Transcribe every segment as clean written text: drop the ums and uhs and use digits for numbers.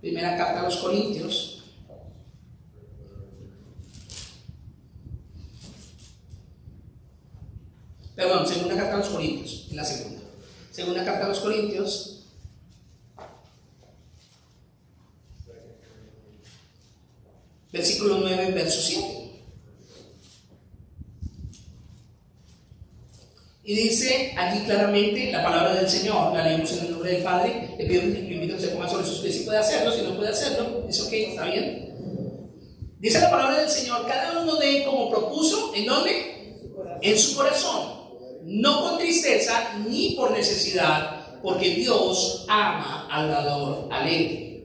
Primera carta a los Corintios. Perdón, segunda carta a los Corintios, en la segunda. Segunda carta a los Corintios. Versículo 9, verso 7. Y dice allí claramente la palabra del Señor, la leemos en el nombre del Padre. Le pido que le invito a que se ponga sobre sus pies si puede hacerlo, si no puede hacerlo, dice ok, está bien. Dice la palabra del Señor, cada uno de como propuso, ¿en dónde? En su corazón, no con tristeza ni por necesidad, porque Dios ama al dador alegre.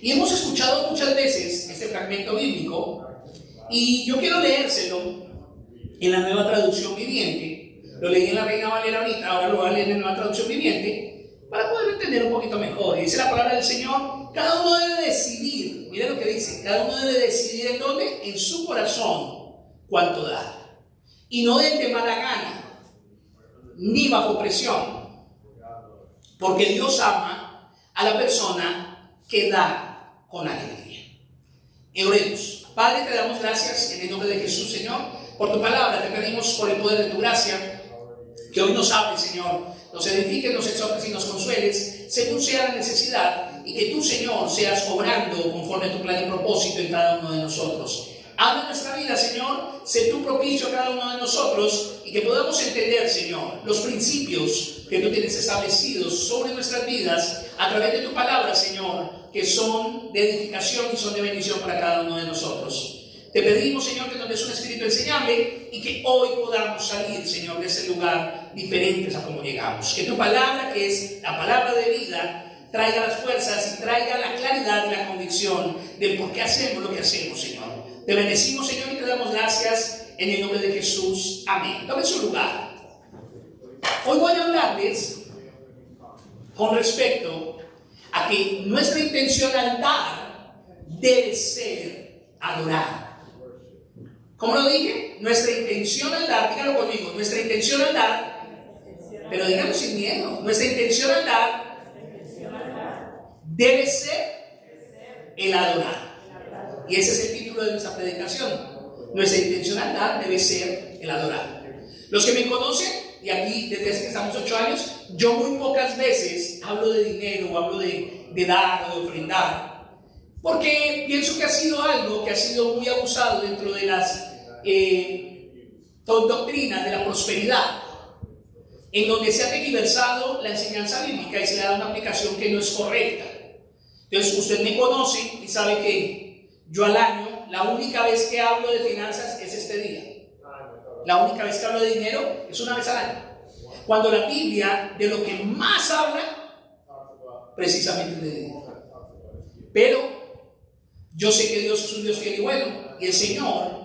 Y hemos escuchado muchas veces este fragmento bíblico, y yo quiero leérselo en la Nueva Traducción Viviente. Lo leí en la Reina Valera ahorita, ahora lo voy a leer en la Nueva Traducción Viviente, para poder entender un poquito mejor. Y dice la palabra del Señor, cada uno debe decidir, mire lo que dice, cada uno debe decidir en dónde, en su corazón, cuánto dar. Y no de mala gana, ni bajo presión, porque Dios ama a la persona que da con alegría. Oremos. Padre, te damos gracias en el nombre de Jesús, Señor, por tu palabra. Te pedimos por el poder de tu gracia que hoy nos hables, Señor, nos edifiques, nos exhortes y nos consueles según sea la necesidad, y que tú, Señor, seas obrando conforme a tu plan y propósito en cada uno de nosotros. Habla nuestra vida, Señor, sé tú propicio a cada uno de nosotros, y que podamos entender, Señor, los principios que tú tienes establecidos sobre nuestras vidas a través de tu palabra, Señor, que son de edificación y son de bendición para cada uno de nosotros. Te pedimos, Señor, que nos des un espíritu enseñable y que hoy podamos salir, Señor, de ese lugar diferentes a como llegamos. Que tu palabra, que es la palabra de vida, traiga las fuerzas y traiga la claridad y la convicción del por qué hacemos lo que hacemos, Señor. Te bendecimos, Señor, y te damos gracias en el nombre de Jesús. Amén. Tome su lugar. Hoy voy a hablarles con respecto a que nuestra intención al dar debe ser adorar. ¿Cómo lo dije? Nuestra intención al dar, dígalo conmigo, nuestra intención al dar, pero dígalo sin miedo, nuestra intención al dar debe ser el adorar. Y ese es el título de nuestra predicación. Nuestra intención al dar debe ser el adorar. Los que me conocen, y aquí desde que estamos 8 años, yo muy pocas veces hablo de dinero o hablo de dar o de ofrendar. Porque pienso que ha sido algo que ha sido muy abusado dentro de las doctrinas de la prosperidad, en donde se ha tergiversado la enseñanza bíblica y se le da una aplicación que no es correcta. Entonces usted me conoce y sabe que yo al año, la única vez que hablo de finanzas es este día. La única vez que hablo de dinero es una vez al año. Cuando la Biblia de lo que más habla precisamente es de dinero. Pero yo sé que Dios es un Dios fiel y bueno, y el Señor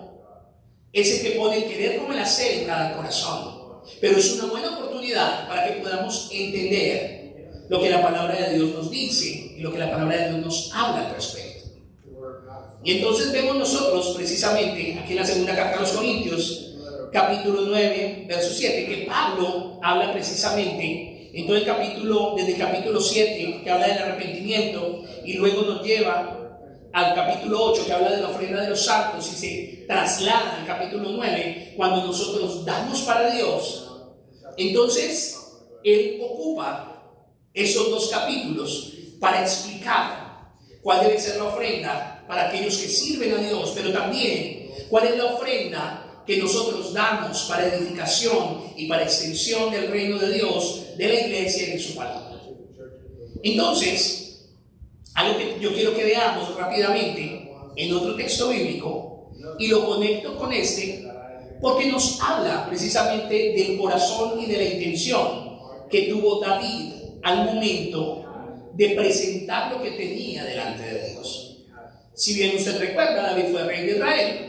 es el que pone el querer como el hacer en cada corazón. Pero es una buena oportunidad para que podamos entender lo que la palabra de Dios nos dice y lo que la palabra de Dios nos habla al respecto. Y entonces vemos nosotros precisamente aquí en la segunda carta a los Corintios, capítulo 9, verso 7, que Pablo habla precisamente en todo el capítulo, desde el capítulo 7, que habla del arrepentimiento, y luego nos lleva al capítulo 8, que habla de la ofrenda de los santos, y se traslada al capítulo 9, cuando nosotros damos para Dios. Entonces, él ocupa esos 2 capítulos para explicar cuál debe ser la ofrenda para aquellos que sirven a Dios, pero también cuál es la ofrenda que nosotros damos para edificación y para extensión del reino de Dios, de la iglesia y de su palabra. Entonces, algo que yo quiero que veamos rápidamente en otro texto bíblico, y lo conecto con este, porque nos habla precisamente del corazón y de la intención que tuvo David al momento de presentar lo que tenía delante de Dios. Si bien usted recuerda, David fue rey de Israel.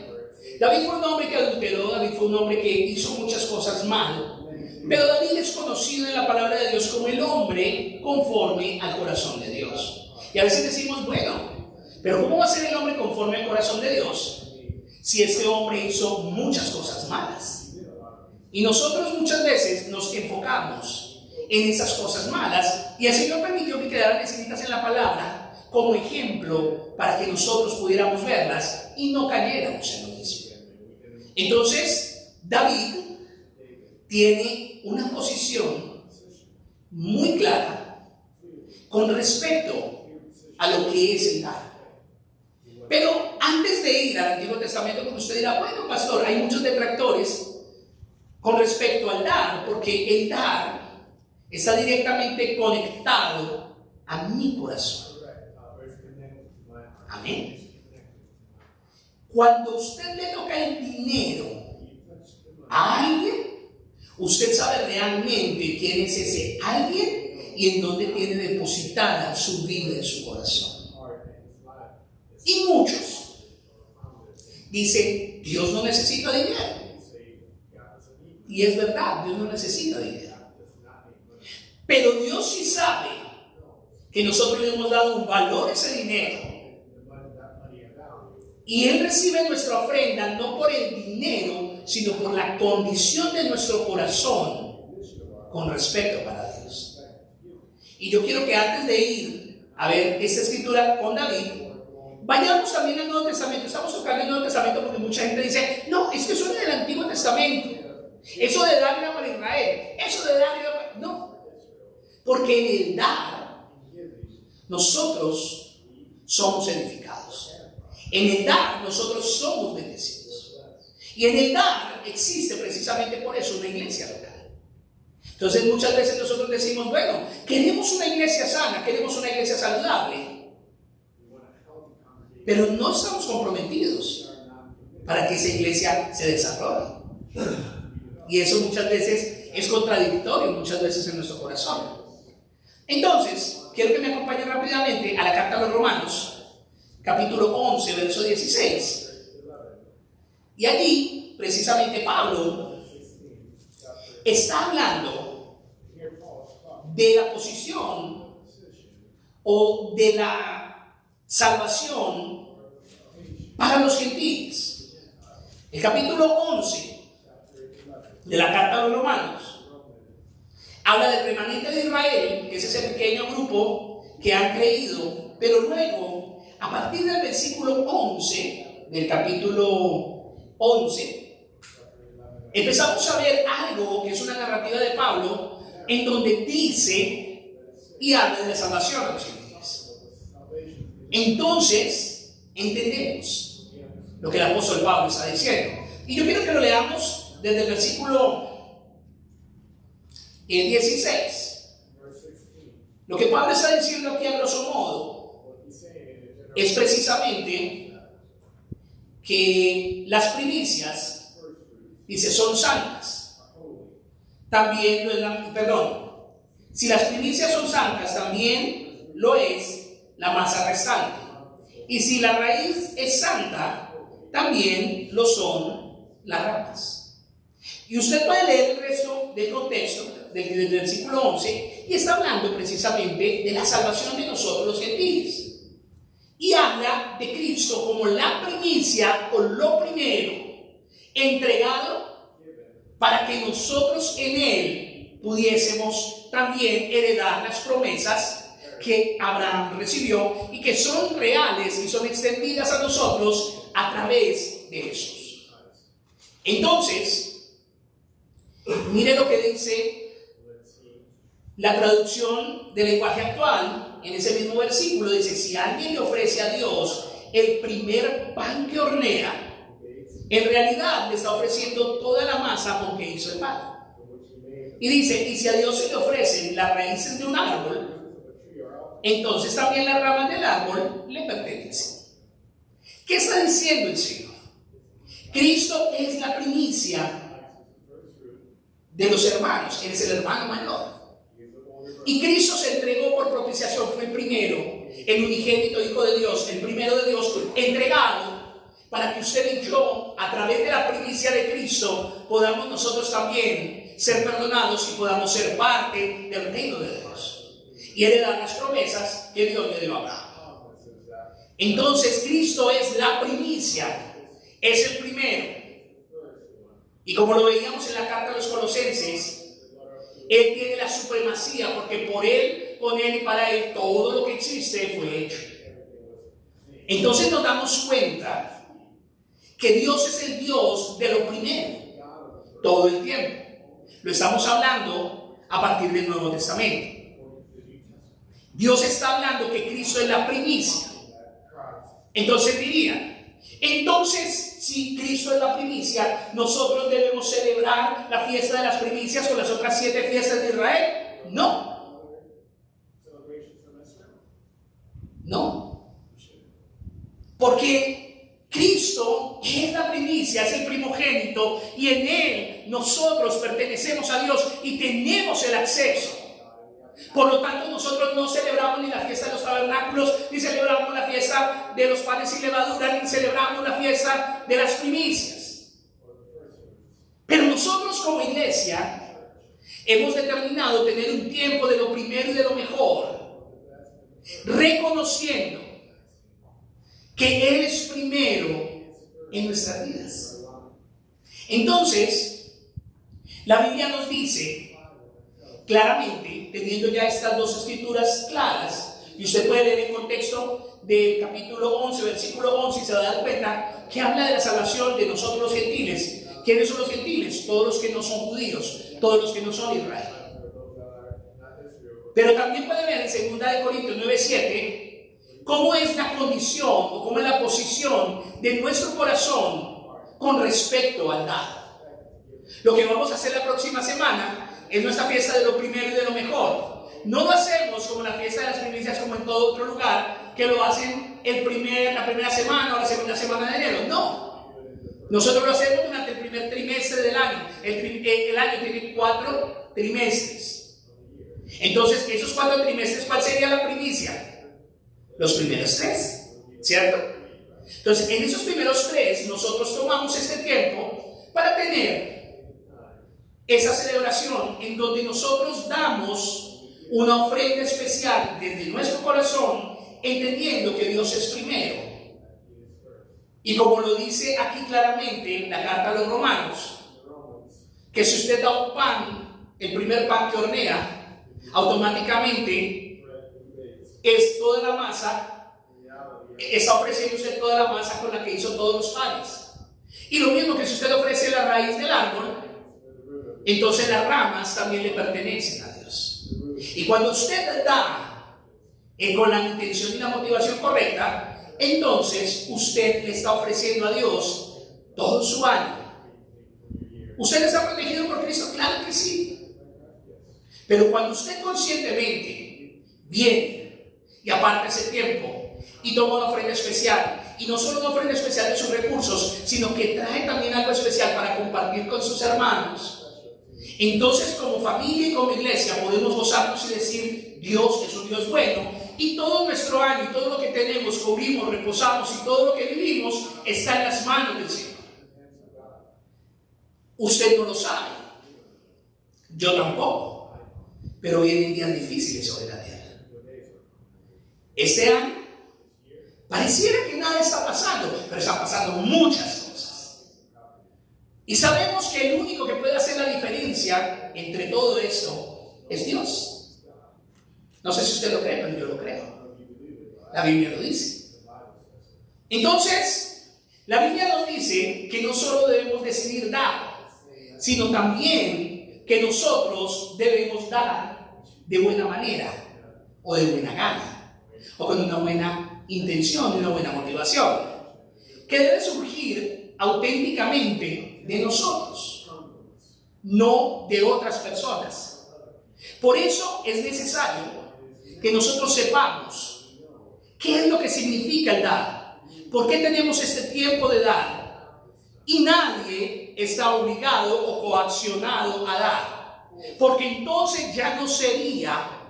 David fue un hombre que adulteró, David fue un hombre que hizo muchas cosas mal, pero David es conocido en la palabra de Dios como el hombre conforme al corazón de Dios. Y a veces decimos, bueno, pero ¿cómo va a ser el hombre conforme al corazón de Dios si este hombre hizo muchas cosas malas? Y nosotros muchas veces nos enfocamos en esas cosas malas, y el Señor permitió que quedaran escritas en la palabra como ejemplo para que nosotros pudiéramos verlas y no cayéramos en lo mismo. Entonces, David tiene una posición muy clara con respecto a lo que es el dar. Pero antes de ir al Antiguo Testamento, como usted dirá, bueno, pastor, hay muchos detractores con respecto al dar, porque el dar está directamente conectado a mi corazón. Amén. Cuando usted le toca el dinero a alguien, usted sabe realmente quién es ese alguien y en dónde tiene depositada su vida en su corazón. Y muchos dicen, Dios no necesita dinero. Y es verdad, Dios no necesita dinero. Pero Dios sí sabe que nosotros le hemos dado un valor a ese dinero. Y Él recibe nuestra ofrenda no por el dinero, sino por la condición de nuestro corazón con respecto para Dios. Y yo quiero que antes de ir a ver esta escritura con David, vayamos también al Nuevo Testamento. Estamos tocando el Nuevo Testamento porque mucha gente dice, no, es que eso es del Antiguo Testamento. Eso de dar era para Israel. Eso de dar era para... No. Porque en el dar, nosotros somos edificados. En el dar, nosotros somos bendecidos. Y en el dar existe precisamente por eso una iglesia local. Entonces muchas veces nosotros decimos, bueno, queremos una iglesia sana, queremos una iglesia saludable. Pero no estamos comprometidos para que esa iglesia se desarrolle. Y eso muchas veces es contradictorio, muchas veces en nuestro corazón. Entonces, quiero que me acompañen rápidamente a la carta a los Romanos, capítulo 11, verso 16. Y allí, precisamente, Pablo está hablando de la posición o de la salvación para los gentiles. El capítulo 11 de la carta a los Romanos habla del remanente de Israel, que es ese pequeño grupo que han creído, pero luego, a partir del versículo 11 del capítulo 11, empezamos a ver algo que es una narrativa de Pablo, en donde dice y habla de la salvación a los gentiles. Entonces, entendemos lo que el apóstol Pablo está diciendo. Y yo quiero que lo leamos desde el versículo 16. Lo que Pablo está diciendo aquí a grosso modo es precisamente que las primicias, dice, son santas. También lo es si las primicias son santas, también lo es la masa restante. Y si la raíz es santa, también lo son las ramas. Y usted puede leer el resto del contexto del versículo 11 y está hablando precisamente de la salvación de nosotros los gentiles. Y habla de Cristo como la primicia o lo primero entregado para que nosotros en Él pudiésemos también heredar las promesas que Abraham recibió y que son reales y son extendidas a nosotros a través de Jesús. Entonces, mire lo que dice la traducción del lenguaje actual. En ese mismo versículo dice, si alguien le ofrece a Dios el primer pan que hornea, en realidad le está ofreciendo toda la masa con que hizo el pan. Y dice, y si a Dios se le ofrecen las raíces de un árbol, entonces también las ramas del árbol le pertenecen. ¿Qué está diciendo el Señor? Cristo es la primicia de los hermanos, Él es el hermano mayor. Y Cristo se entregó por propiciación, fue el primero, el unigénito Hijo de Dios, el primero de Dios, entregado para que usted y yo, a través de la primicia de Cristo, podamos nosotros también ser perdonados y podamos ser parte del reino de Dios y heredar las promesas que Dios le dio a Abraham. Entonces Cristo es la primicia, es el primero. Y como lo veíamos en la carta a los Colosenses, Él tiene la supremacía porque por Él, con Él y para Él todo lo que existe fue hecho. Entonces nos damos cuenta que Dios es el Dios de lo primero, todo el tiempo. Lo estamos hablando a partir del Nuevo Testamento. Dios está hablando que Cristo es la primicia. Entonces diría, entonces si Cristo es la primicia, nosotros debemos celebrar la fiesta de las primicias con las otras 7 fiestas de Israel. No. No. Porque Cristo es la primicia, es el primogénito, y en Él nosotros pertenecemos a Dios y tenemos el acceso. Por lo tanto, nosotros no celebramos ni la fiesta de los tabernáculos, ni celebramos la fiesta de los panes sin levadura, ni celebramos la fiesta de las primicias. Pero nosotros como iglesia hemos determinado tener un tiempo de lo primero y de lo mejor, reconociendo que Él es primero en nuestras vidas. Entonces, la Biblia nos dice claramente, teniendo ya estas dos escrituras claras, y usted puede leer el contexto del capítulo 11, versículo 11, y se va a dar cuenta que habla de la salvación de nosotros los gentiles. ¿Quiénes son los gentiles? Todos los que no son judíos, todos los que no son Israel. Pero también puede ver en 2 Corintios 9:7 cómo es la condición o cómo es la posición de nuestro corazón con respecto al dar. Lo que vamos a hacer la próxima semana es nuestra fiesta de lo primero y de lo mejor. No lo hacemos como la fiesta de las primicias, como en todo otro lugar, que lo hacen la primera semana o la segunda semana de enero. No. Nosotros lo hacemos durante el primer trimestre del año. El año tiene 4 trimestres. Entonces, esos 4 trimestres, ¿cuál sería la primicia? Los primeros 3, ¿cierto? Entonces, en esos primeros 3, nosotros tomamos este tiempo para tener esa celebración en donde nosotros damos una ofrenda especial desde nuestro corazón, entendiendo que Dios es primero. Y como lo dice aquí claramente en la carta a los Romanos, que si usted da un pan, el primer pan que hornea, automáticamente es toda la masa, está ofreciendo usted toda la masa con la que hizo todos los panes. Y lo mismo que si usted ofrece la raíz del árbol, entonces las ramas también le pertenecen a Dios. Y cuando usted da con la intención y la motivación correcta, entonces usted le está ofreciendo a Dios todo su año. ¿Usted está protegido por Cristo? Claro que sí. Pero cuando usted conscientemente viene y aparta ese tiempo y toma una ofrenda especial, y no solo una ofrenda especial de sus recursos, sino que trae también algo especial para compartir con sus hermanos, entonces como familia y como iglesia podemos gozarnos y decir: Dios es un Dios bueno, y todo nuestro año y todo lo que tenemos, cubrimos, reposamos y todo lo que vivimos está en las manos del Señor. Usted no lo sabe, yo tampoco, pero vienen días difíciles sobre la tierra. Este año pareciera que nada está pasando, pero están pasando muchas cosas. Y sabemos que el único que puede hacer la diferencia entre todo esto es Dios. No sé si usted lo cree, pero yo lo creo. La Biblia lo dice. Entonces, la Biblia nos dice que no solo debemos decidir dar, sino también que nosotros debemos dar de buena manera, o de buena gana, o con una buena intención y una buena motivación, que debe surgir auténticamente de nosotros, no de otras personas. Por eso es necesario que nosotros sepamos qué es lo que significa el dar, por qué tenemos este tiempo de dar, y nadie está obligado o coaccionado a dar, porque entonces ya no sería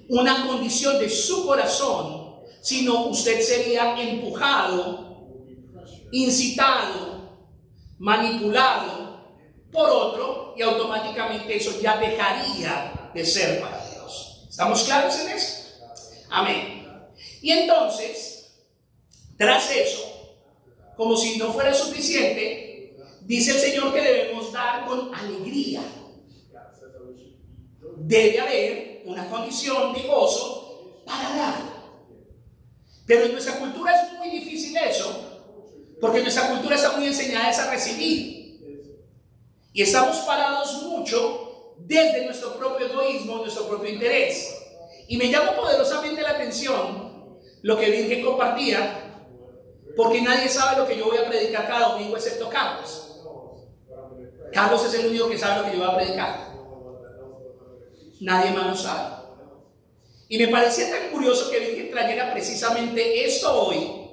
una condición de su corazón, sino usted sería empujado, incitado, manipulado por otro, y automáticamente eso ya dejaría de ser para Dios. ¿Estamos claros en eso? Amén. Y entonces, tras eso, como si no fuera suficiente, dice el Señor que debemos dar con alegría. Debe haber una condición de gozo para dar. Pero en nuestra cultura es muy difícil eso, porque nuestra cultura está muy enseñada a recibir. Y estamos parados mucho desde nuestro propio egoísmo, nuestro propio interés. Y me llama poderosamente la atención lo que Virgen compartía, porque nadie sabe lo que yo voy a predicar cada domingo excepto Carlos. Carlos es el único que sabe lo que yo voy a predicar. Nadie más lo sabe. Y me parecía tan curioso que Virgen trayera precisamente esto hoy,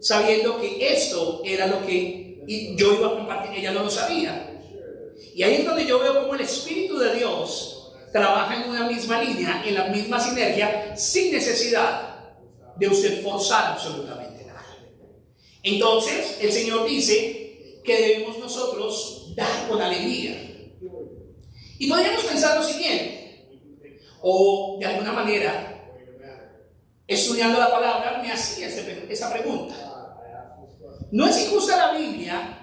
sabiendo que esto era lo que yo iba a compartir. Ella no lo sabía. Y ahí es donde yo veo cómo el Espíritu de Dios trabaja en una misma línea, en la misma sinergia, sin necesidad de usted forzar absolutamente nada. Entonces, el Señor dice que debemos nosotros dar con alegría. Y podríamos pensar lo siguiente, o de alguna manera, estudiando la palabra, me hacía esa pregunta. ¿No es injusta la Biblia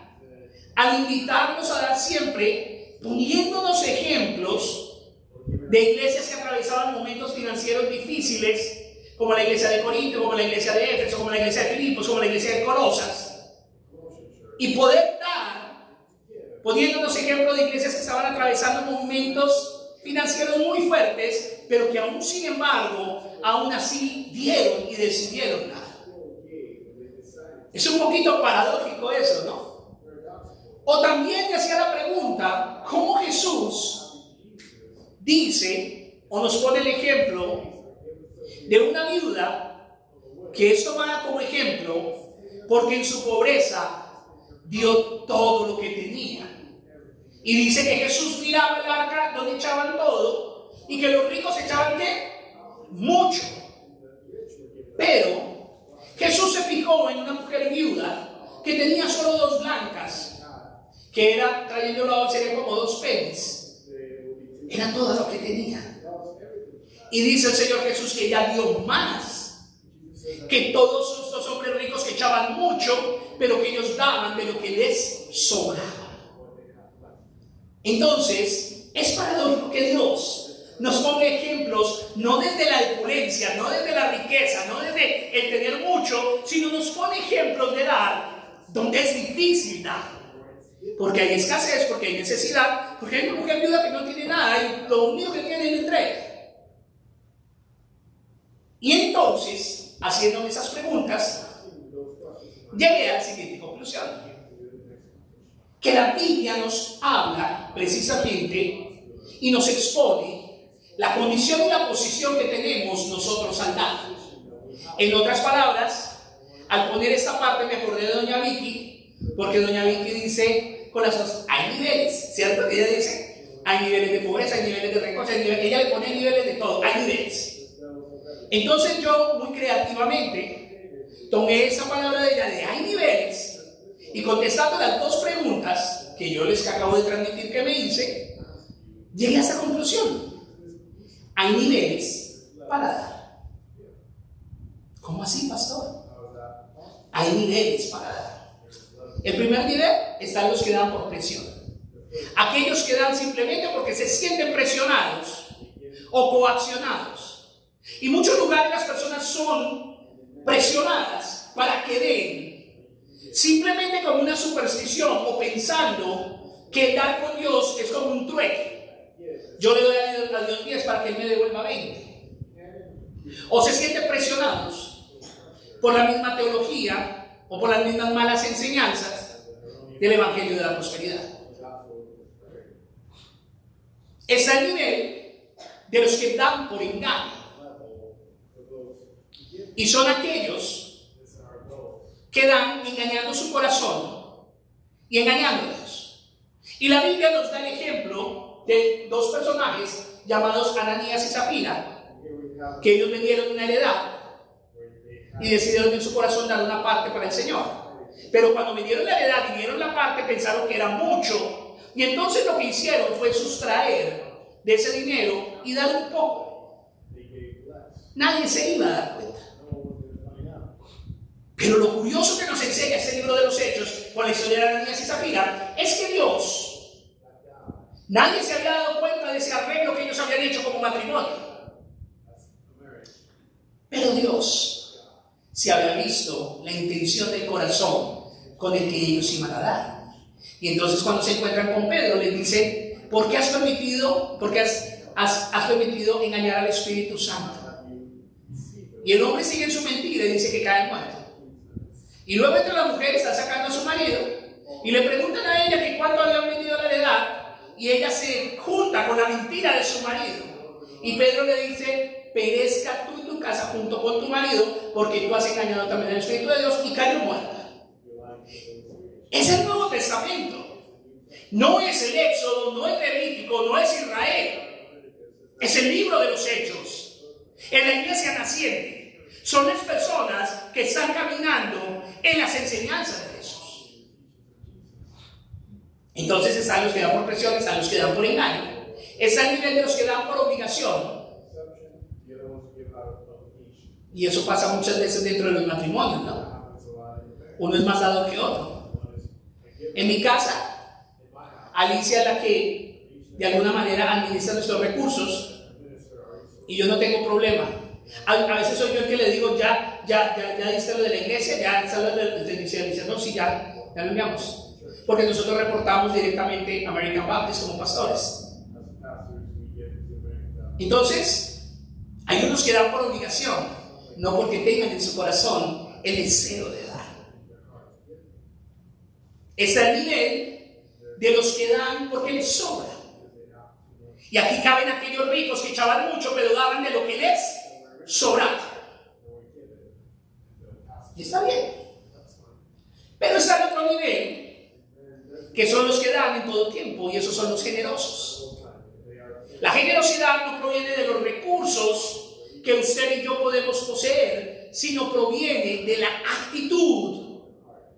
al invitarnos a dar siempre, poniéndonos ejemplos de iglesias que atravesaban momentos financieros difíciles, como la iglesia de Corinto, como la iglesia de Éfeso, como la iglesia de Filipos, como la iglesia de Colosas, y poder dar, poniéndonos ejemplos de iglesias que estaban atravesando momentos financieros muy fuertes, pero que aún sin embargo, aún así dieron y decidieron dar? Es un poquito paradójico eso, ¿no? O también me hacía la pregunta, ¿cómo Jesús dice o nos pone el ejemplo de una viuda que es tomada como ejemplo porque en su pobreza dio todo lo que tenía? Y dice que Jesús miraba el arca donde echaban todo y que los ricos echaban ¿qué? Mucho. Pero Jesús se fijó en una mujer viuda que tenía solo 2 blancas, que era, trayéndolo a sería como 2 pennies. Era todo lo que tenía. Y dice el Señor Jesús que ella dio más que todos estos hombres ricos que echaban mucho, pero que ellos daban de lo que les sobraba. Entonces, es paradójico que Dios nos pone ejemplos no desde la opulencia, no desde la riqueza, no desde el tener mucho, sino nos pone ejemplos de dar donde es difícil dar. Porque hay escasez, porque hay necesidad, porque hay una mujer viuda que no tiene nada y lo único que tiene es la entrega. Y entonces, haciéndome esas preguntas, llegué a la siguiente conclusión: que la Biblia nos habla precisamente y nos expone la condición y la posición que tenemos nosotros al dar. En otras palabras, al poner esta parte me acordé de doña Vicky, porque doña Vicky dice con las cosas, hay niveles, ¿cierto? Ella dice, hay niveles de pobreza, hay niveles de riqueza, ella le pone niveles de todo, hay niveles. Entonces yo, muy creativamente, tomé esa palabra de ella de hay niveles, y contestando las 2 preguntas que yo les acabo de transmitir que me hice, llegué a esa conclusión: hay niveles para dar. ¿Cómo así, pastor? Hay niveles para dar. El primer nivel están los que dan por presión. Aquellos que dan simplemente porque se sienten presionados o coaccionados. Y en muchos lugares las personas son presionadas para que den simplemente como una superstición o pensando que dar con Dios es como un trueque. Yo le doy a Dios 10 para que Él me devuelva 20. O se sienten presionados por la misma teología o por las mismas malas enseñanzas del Evangelio de la Prosperidad. Es al nivel de los que dan por engaño. Y son aquellos que dan engañando su corazón y engañándolos. Y la Biblia nos da el ejemplo de 2 personajes llamados Ananías y Zafira, que ellos vendieron una heredad y decidieron en su corazón dar una parte para el Señor. Pero cuando vendieron la heredad y dieron la parte, pensaron que era mucho, y entonces lo que hicieron fue sustraer de ese dinero y dar un poco. Nadie se iba a dar cuenta. Pero lo curioso que nos enseña este libro de los Hechos con la historia de Ananías y Zafira es que Dios, nadie se había dado cuenta de ese arreglo que ellos habían hecho como matrimonio. Pero Dios se había visto la intención del corazón con el que ellos iban a dar. Y entonces cuando se encuentran con Pedro, les dice: ¿por qué has permitido engañar al Espíritu Santo? Y el hombre sigue en su mentira y dice que cae muerto. Y luego entre la mujer está sacando a su marido y le preguntan a ella que cuánto habían vendido la heredad, y ella se junta con la mentira de su marido. Y Pedro le dice: perezca tú y tu casa junto con tu marido, porque tú has engañado también al Espíritu de Dios, y cayó muerta. Es el Nuevo Testamento. No es el Éxodo, no es Levítico, no es Israel. Es el libro de los Hechos. En la iglesia naciente son las personas que están caminando en las enseñanzas de Jesús. Entonces están los que dan por presión, están los que dan por engaño, está el nivel de los que dan por obligación. Y eso pasa muchas veces dentro de los matrimonios, ¿no? Uno es más dado que otro. En mi casa, Alicia es la que de alguna manera administra nuestros recursos, y yo no tengo problema. A veces soy yo el que le digo: ya diste lo de la iglesia, ya está lo de la iglesia. Dice: no, sí, ya lo enviamos. Porque nosotros reportamos directamente a American Baptist como pastores. Entonces, hay unos que dan por obligación, no porque tengan en su corazón el deseo de dar. Está el nivel de los que dan porque les sobra. Y aquí caben aquellos ricos que echaban mucho, pero daban de lo que les sobraba. Y está bien. Pero está el otro nivel, que son los que dan en todo tiempo, y esos son los generosos. La generosidad no proviene de los recursos que usted y yo podemos poseer, sino proviene de la actitud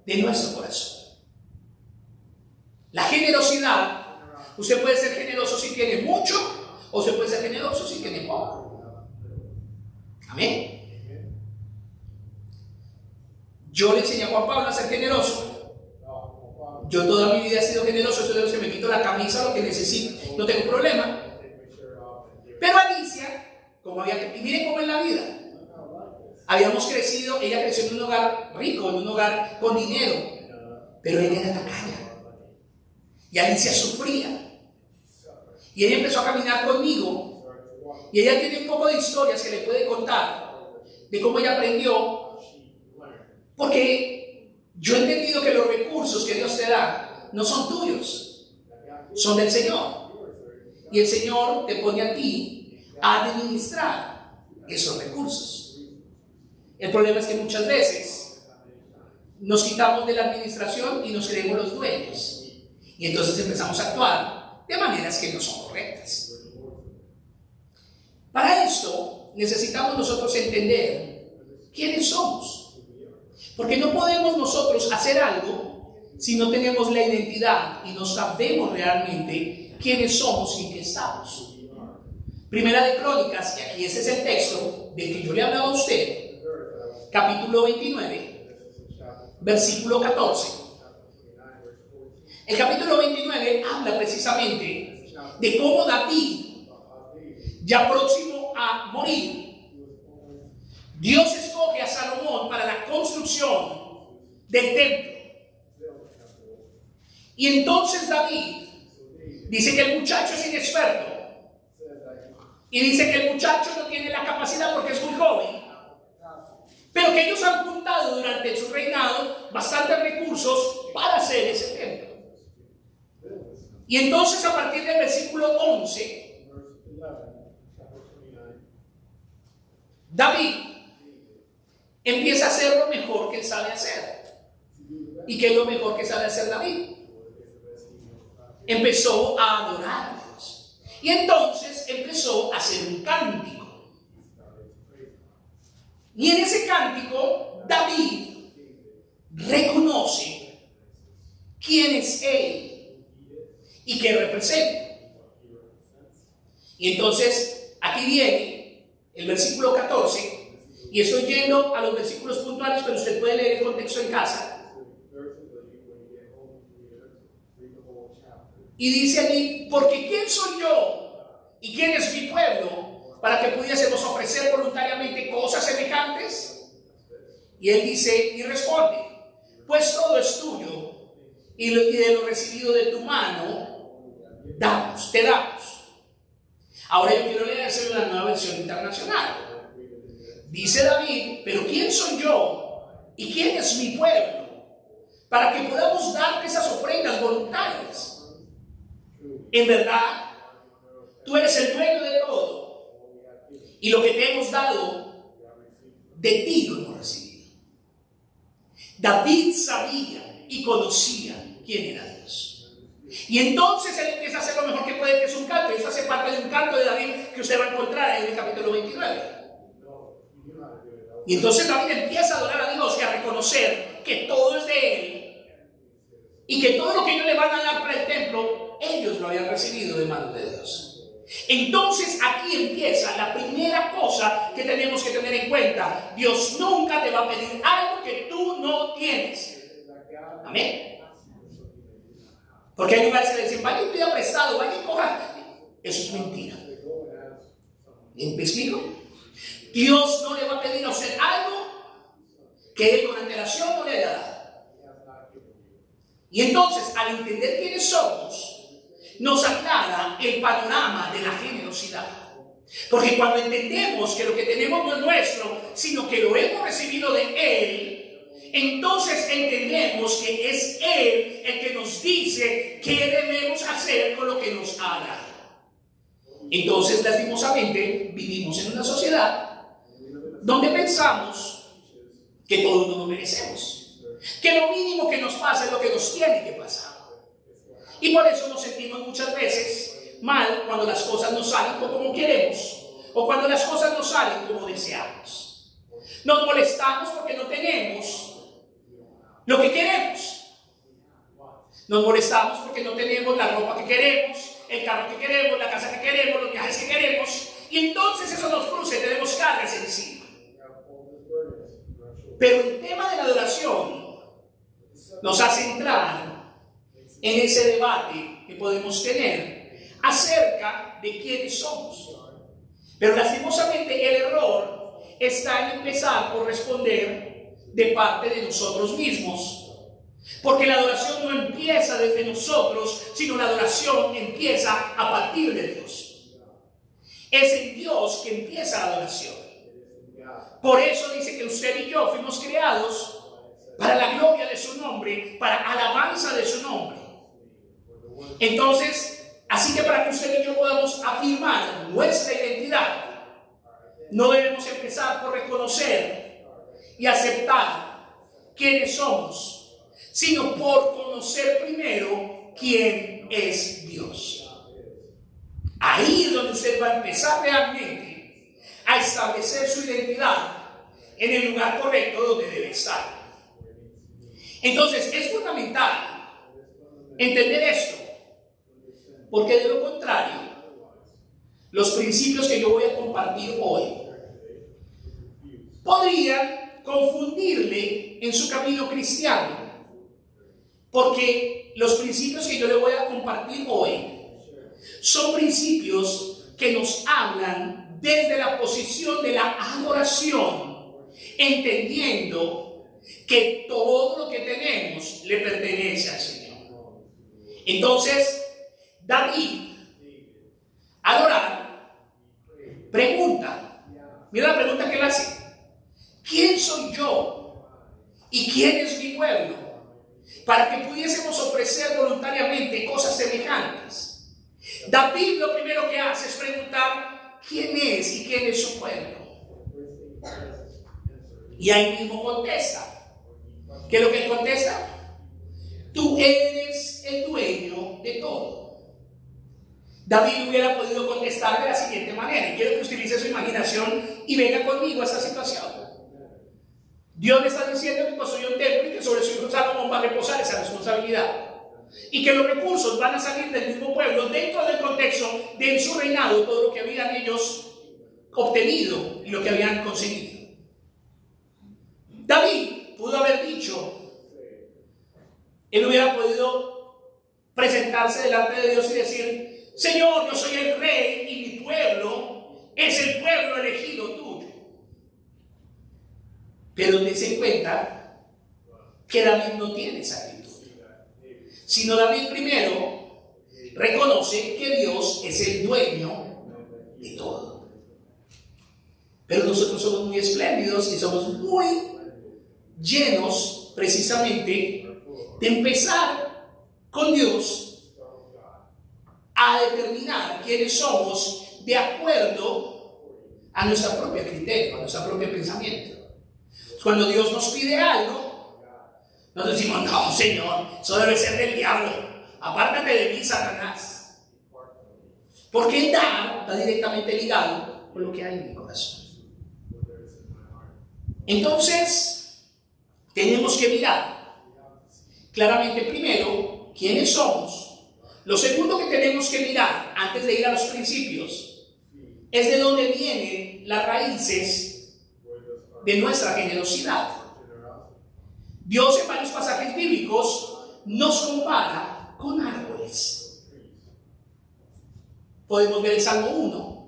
de nuestro corazón. La generosidad, usted puede ser generoso si tiene mucho, o usted puede ser generoso si tiene poco. Amén. Yo le enseñé a Juan Pablo a ser generoso. Yo toda mi vida he sido generoso. Eso de que me quito la camisa, lo que necesito, no tengo problema. Pero Alicia, y miren cómo es la vida. Habíamos crecido, ella creció en un hogar rico, en un hogar con dinero, pero ella era tacaña. Y Alicia sufría. Y ella empezó a caminar conmigo. Y ella tiene un poco de historias que le puede contar de cómo ella aprendió. Porque yo he entendido que los recursos que Dios te da no son tuyos, son del Señor. Y el Señor te pone a ti a administrar esos recursos. El problema es que muchas veces nos quitamos de la administración y nos creemos los dueños. Y entonces empezamos a actuar de maneras que no son correctas. Para esto necesitamos nosotros entender quiénes somos. Porque no podemos nosotros hacer algo si no tenemos la identidad y no sabemos realmente quiénes somos y en qué estamos. Primera de Crónicas, y aquí este es el texto del que yo le he hablado a usted, capítulo 29, versículo 14. El capítulo 29 habla precisamente de cómo David, ya próximo a morir, Dios escoge a Salomón para la construcción del templo. Y entonces David dice que el muchacho es inexperto. Y dice que el muchacho no tiene la capacidad porque es muy joven. Pero que ellos han juntado durante su reinado bastantes recursos para hacer ese templo. Y entonces a partir del versículo 11, David empieza a hacer lo mejor que él sabe hacer. ¿Y qué es lo mejor que sabe hacer David? Empezó a adorar a Dios. Y entonces empezó a hacer un cántico. Y en ese cántico David reconoce quién es él y qué representa. Y entonces aquí viene el versículo 14, y estoy yendo a los versículos puntuales, pero usted puede leer el contexto en casa. Y dice allí: porque ¿quién soy yo y quién es mi pueblo para que pudiésemos ofrecer voluntariamente cosas semejantes? Y él dice y responde, pues todo es tuyo y de lo recibido de tu mano, te damos. Ahora yo quiero leerse la nueva versión internacional. Dice David, pero ¿quién soy yo y quién es mi pueblo para que podamos darte esas ofrendas voluntarias? En verdad, tú eres el dueño de todo y lo que te hemos dado, de ti lo hemos recibido. David sabía y conocía quién era Dios. Y entonces él empieza a hacer lo mejor que puede, que es un canto. Esto hace parte de un canto de David que usted va a encontrar en el capítulo 29. Y entonces David empieza a adorar a Dios y a reconocer que todo es de él y que todo lo que ellos le van a dar para el templo, ellos lo habían recibido de manos de Dios. Entonces aquí empieza la primera cosa que tenemos que tener en cuenta. Dios nunca te va a pedir algo que tú no tienes. Amén. Porque hay lugares que le dicen, vaya y pida prestado, vaya y coja. Eso es mentira. ¿Me explico? Dios no le va a pedir a usted algo que él con antelación no le haya dado. Y entonces, al entender quiénes somos, nos aclara el panorama de la generosidad. Porque cuando entendemos que lo que tenemos no es nuestro, sino que lo hemos recibido de Él, entonces entendemos que es Él el que nos dice qué debemos hacer con lo que nos ha dado. Entonces, lastimosamente, vivimos en una sociedad donde pensamos que todos nos lo merecemos, que lo mínimo que nos pasa es lo que nos tiene que pasar. Y por eso nos sentimos muchas veces mal cuando las cosas no salen como queremos o cuando las cosas no salen como deseamos. Nos molestamos porque no tenemos lo que queremos. Nos molestamos porque no tenemos la ropa que queremos, el carro que queremos, la casa que queremos, los viajes que queremos. Y entonces eso nos cruza y tenemos cargas encima. Pero el tema de la adoración nos hace entrar en ese debate que podemos tener acerca de quiénes somos. Pero lastimosamente el error está en empezar por responder de parte de nosotros mismos. Porque la adoración no empieza desde nosotros, sino la adoración empieza a partir de Dios. Es en Dios que empieza la adoración. Por eso dice que usted y yo fuimos creados para la gloria de su nombre, para alabanza de su nombre. Entonces, así que para que usted y yo podamos afirmar nuestra identidad, no debemos empezar por reconocer y aceptar quiénes somos, sino por conocer primero quién es Dios. Ahí es donde usted va a empezar realmente a establecer su identidad en el lugar correcto donde debe estar. Entonces, es fundamental entender esto, porque de lo contrario, los principios que yo voy a compartir hoy podrían confundirle en su camino cristiano, porque los principios que yo le voy a compartir hoy son principios que nos hablan desde la posición de la adoración, entendiendo que todo lo que tenemos le pertenece al Señor. Entonces, David, al orar, pregunta, mira la pregunta que él hace: ¿quién soy yo y quién es mi pueblo para que pudiésemos ofrecer voluntariamente cosas semejantes? David lo primero que hace es preguntar quién es y quién es su pueblo. Y ahí mismo contesta. ¿Qué es lo que él contesta? Tú eres el dueño de todo. David hubiera podido contestar de la siguiente manera, y quiero que utilice su imaginación y venga conmigo a esta situación. Dios le está diciendo que construyó un templo y que sobre su hijo Salomón va a reposar esa responsabilidad, y que los recursos van a salir del mismo pueblo dentro del contexto de en su reinado todo lo que habían ellos obtenido y lo que habían conseguido. David pudo haber dicho, él hubiera podido presentarse delante de Dios y decir: Señor, yo soy el rey y mi pueblo es el pueblo elegido tuyo. Pero dése cuenta que David no tiene esa actitud, sino David primero reconoce que Dios es el dueño de todo. Pero nosotros somos muy espléndidos y somos muy llenos precisamente de empezar con Dios a determinar quiénes somos de acuerdo a nuestra propia criterio, a nuestro propio pensamiento. Cuando Dios nos pide algo, nos decimos: no, Señor, eso debe ser del diablo, apártate de mí, Satanás. Porque el dar está directamente ligado con lo que hay en mi corazón. Entonces, tenemos que mirar claramente primero quiénes somos. Lo segundo que tenemos que mirar antes de ir a los principios es de dónde vienen las raíces de nuestra generosidad. Dios en varios pasajes bíblicos nos compara con árboles. Podemos ver el Salmo 1.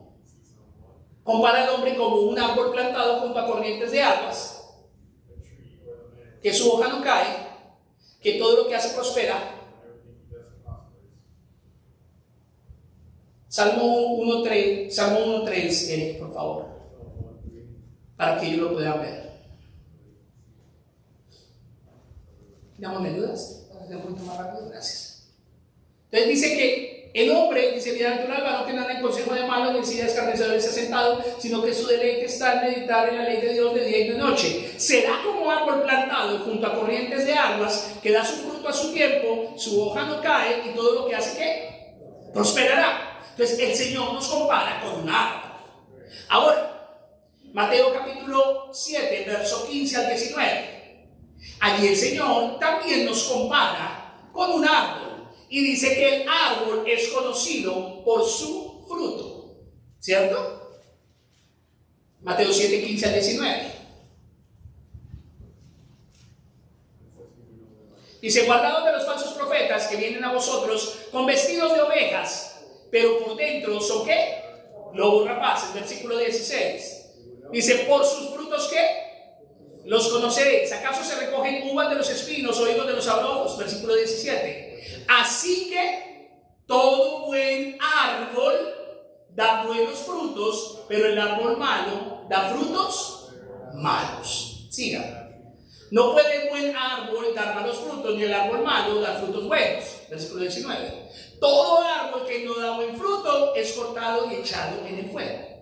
Compara al hombre como un árbol plantado junto a corrientes de aguas, que su hoja no cae, que todo lo que hace prospera. Salmo 1.3, Eric, por favor, para que ellos lo puedan ver. ¿Me ayudas? Para hacer un poquito más rápido, gracias. Entonces dice que el hombre, dice: bienaventurado el varón que no anda en consejo de malos, ni en silla de escarnecedores se ha sentado, sino que su deleite está en meditar en la ley de Dios de día y de noche. Será como árbol plantado junto a corrientes de aguas, que da su fruto a su tiempo, su hoja no cae, y todo lo que hace, ¿qué? Prosperará. Entonces el Señor nos compara con un árbol. Ahora, Mateo capítulo 7, verso 15 al 19. Allí el Señor también nos compara con un árbol. Y dice que el árbol es conocido por su fruto. ¿Cierto? Mateo 7, 15 al 19. Dice: guardaos de los falsos profetas que vienen a vosotros con vestidos de ovejas, pero por dentro son, ¿qué? Lobos rapaces. Versículo 16. Dice: por sus frutos, ¿qué? Los conoceréis. ¿Acaso se recogen uvas de los espinos o higos de los abrojos? Versículo 17. Así que todo buen árbol da buenos frutos, pero el árbol malo da frutos malos. Siga. No puede el buen árbol dar malos frutos, ni el árbol malo dar frutos buenos. Versículo 19. Todo árbol que no da buen fruto es cortado y echado en el fuego.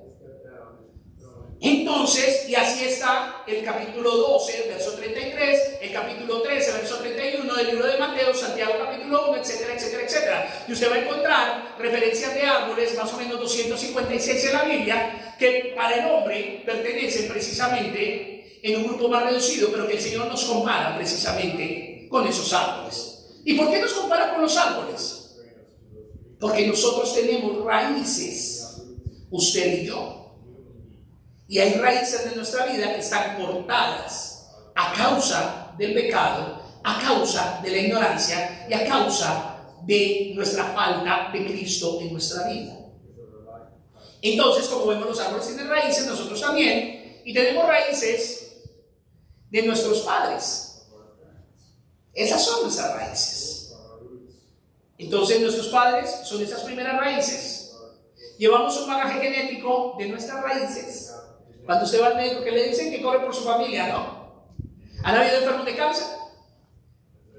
Entonces, y así está el capítulo 12, verso 33, el capítulo 13, verso 31 del libro de Mateo, Santiago capítulo 1, etcétera, etcétera, etcétera. Y usted va a encontrar referencias de árboles, más o menos 256 en la Biblia, que para el hombre pertenecen precisamente en un grupo más reducido, pero que el Señor nos compara precisamente con esos árboles. ¿Y por qué nos compara con los árboles? Porque nosotros tenemos raíces, usted y yo. Y hay raíces de nuestra vida que están cortadas a causa del pecado, a causa de la ignorancia y a causa de nuestra falta de Cristo en nuestra vida. Entonces, como vemos, los árboles tienen raíces, nosotros también, y tenemos raíces de nuestros padres. Esas son nuestras raíces. Entonces, nuestros padres son esas primeras raíces. Llevamos un bagaje genético de nuestras raíces. Cuando usted va al médico, ¿qué le dicen? Que corre por su familia, ¿no? ¿Han habido enfermos de cáncer?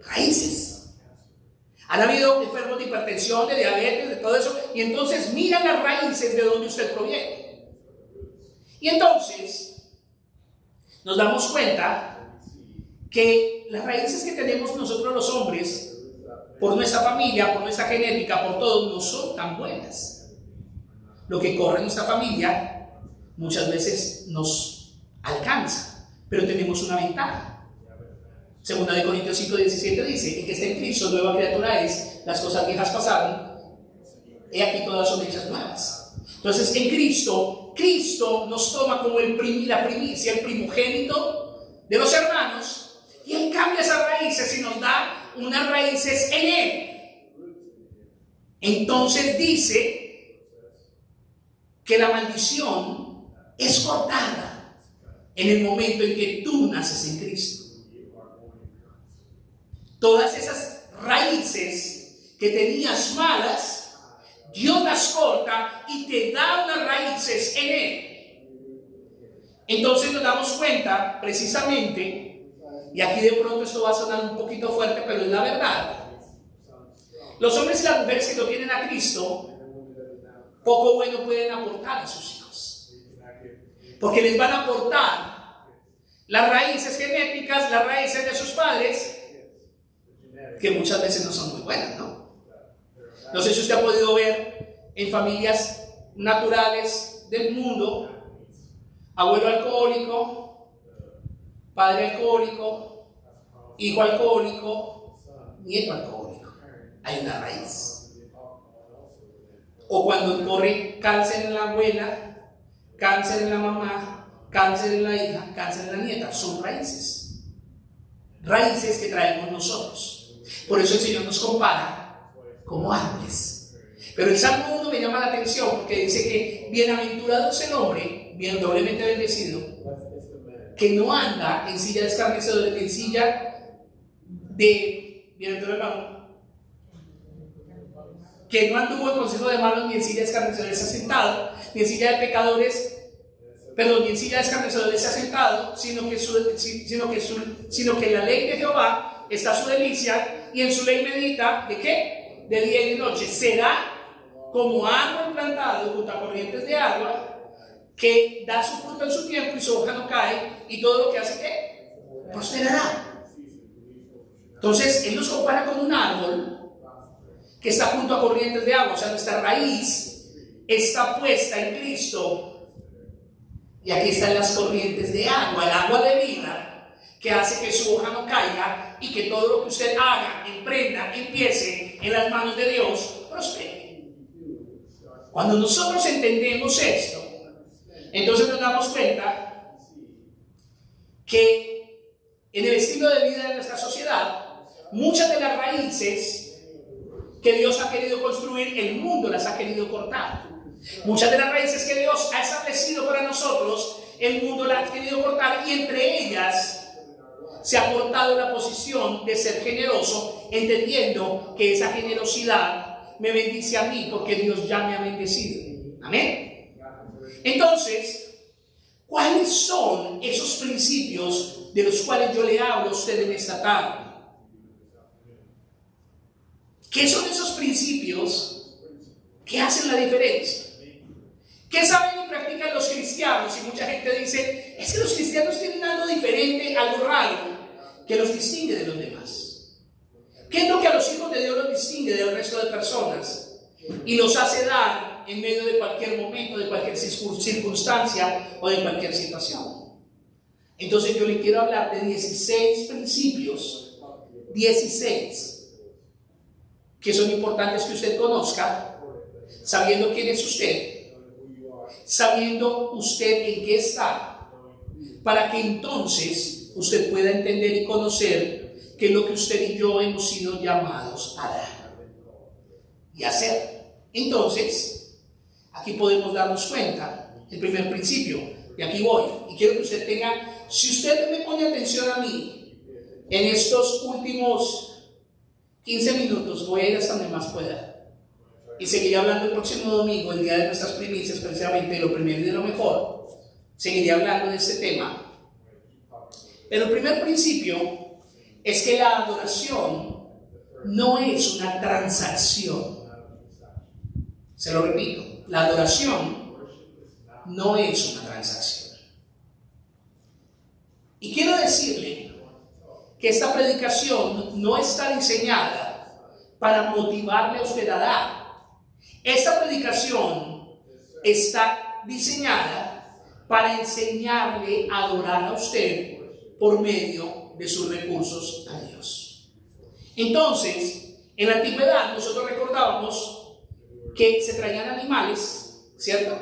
Raíces. ¿Han habido enfermos de hipertensión, de diabetes, de todo eso? Y entonces miran las raíces de donde usted proviene. Y entonces nos damos cuenta que las raíces que tenemos nosotros los hombres, por nuestra familia, por nuestra genética, por todo, no son tan buenas. Lo que corre en nuestra familia muchas veces nos alcanza, pero tenemos una ventaja. Segunda de Corintios 5:17 dice: el que está en Cristo, nueva criatura es, las cosas viejas pasaron, he aquí todas son hechas nuevas. Entonces en Cristo nos toma como la primicia, el primogénito de los hermanos, y Él cambia esas raíces y nos da unas raíces en Él. Entonces dice que la maldición es cortada en el momento en que tú naces en Cristo. Todas esas raíces que tenías malas, Dios las corta y te da unas raíces en Él. Entonces nos damos cuenta precisamente, y aquí de pronto esto va a sonar un poquito fuerte, pero es la verdad. Los hombres y las mujeres que no tienen a Cristo, poco bueno pueden aportar a sus hijos, porque les van a aportar las raíces genéticas, las raíces de sus padres, que muchas veces no son muy buenas, ¿no? No sé si usted ha podido ver en familias naturales del mundo, abuelo alcohólico, padre alcohólico, hijo alcohólico, nieto alcohólico. Hay una raíz. O cuando corre cáncer en la abuela, cáncer en la mamá, cáncer en la hija, cáncer en la nieta, son raíces. Raíces que traemos nosotros. Por eso el Señor nos compara como árboles. Pero el Salmo 1 me llama la atención porque dice que bienaventurado es el hombre, bien doblemente bendecido, que no anda en silla de escarnecedores, en silla de bienaventurado, que no anduvo en consejo de malos, ni en silla de escarnecedores se ha sentado, ni en silla de pecadores, ni en silla de escarnecedores se ha sentado, sino que en la ley de Jehová está su delicia, y en su ley medita, ¿de qué? De día y de noche. Será como árbol plantado junto a corrientes de agua, que da su fruto en su tiempo y su hoja no cae, y todo lo que hace, ¿qué? Prosperará. Entonces, Él nos compara con un árbol que está junto a corrientes de agua, o sea, nuestra raíz está puesta en Cristo, y aquí están las corrientes de agua, el agua de vida, que hace que su hoja no caiga y que todo lo que usted haga, emprenda, empiece en las manos de Dios, prospere. Cuando nosotros entendemos esto, entonces nos damos cuenta que en el estilo de vida de nuestra sociedad, muchas de las raíces que Dios ha querido construir, el mundo las ha querido cortar. Muchas de las raíces que Dios ha establecido para nosotros, el mundo las ha querido cortar, y entre ellas se ha cortado la posición de ser generoso, entendiendo que esa generosidad me bendice a mí porque Dios ya me ha bendecido. Amén. Entonces, ¿cuáles son esos principios de los cuales yo le hablo a usted en esta tarde? ¿Qué son esos principios que hacen la diferencia? ¿Qué saben y practican los cristianos? Y mucha gente dice, es que los cristianos tienen algo diferente, algo raro, que los distingue de los demás. ¿Qué es lo que a los hijos de Dios los distingue del resto de personas y los hace dar en medio de cualquier momento, de cualquier circunstancia o de cualquier situación? Entonces yo le quiero hablar de 16 principios, 16, que son importantes que usted conozca, sabiendo quién es usted, sabiendo usted en qué está, para que entonces usted pueda entender y conocer qué es lo que usted y yo hemos sido llamados a dar y hacer. Entonces, aquí podemos darnos cuenta, el primer principio, y aquí voy, y quiero que usted tenga, si usted me pone atención a mí, en estos últimos 15 minutos, voy a ir hasta donde más pueda, y seguiré hablando el próximo domingo, el día de nuestras primicias, precisamente de lo primero y de lo mejor, seguiré hablando de este tema. Pero el primer principio es que la adoración no es una transacción. Se lo repito, la adoración no es una transacción. Y quiero decirle que esta predicación no está diseñada para motivarle a usted a dar. Esta predicación está diseñada para enseñarle a adorar a usted por medio de sus recursos a Dios. Entonces, en la antigüedad nosotros recordábamos que se traían animales, ¿cierto?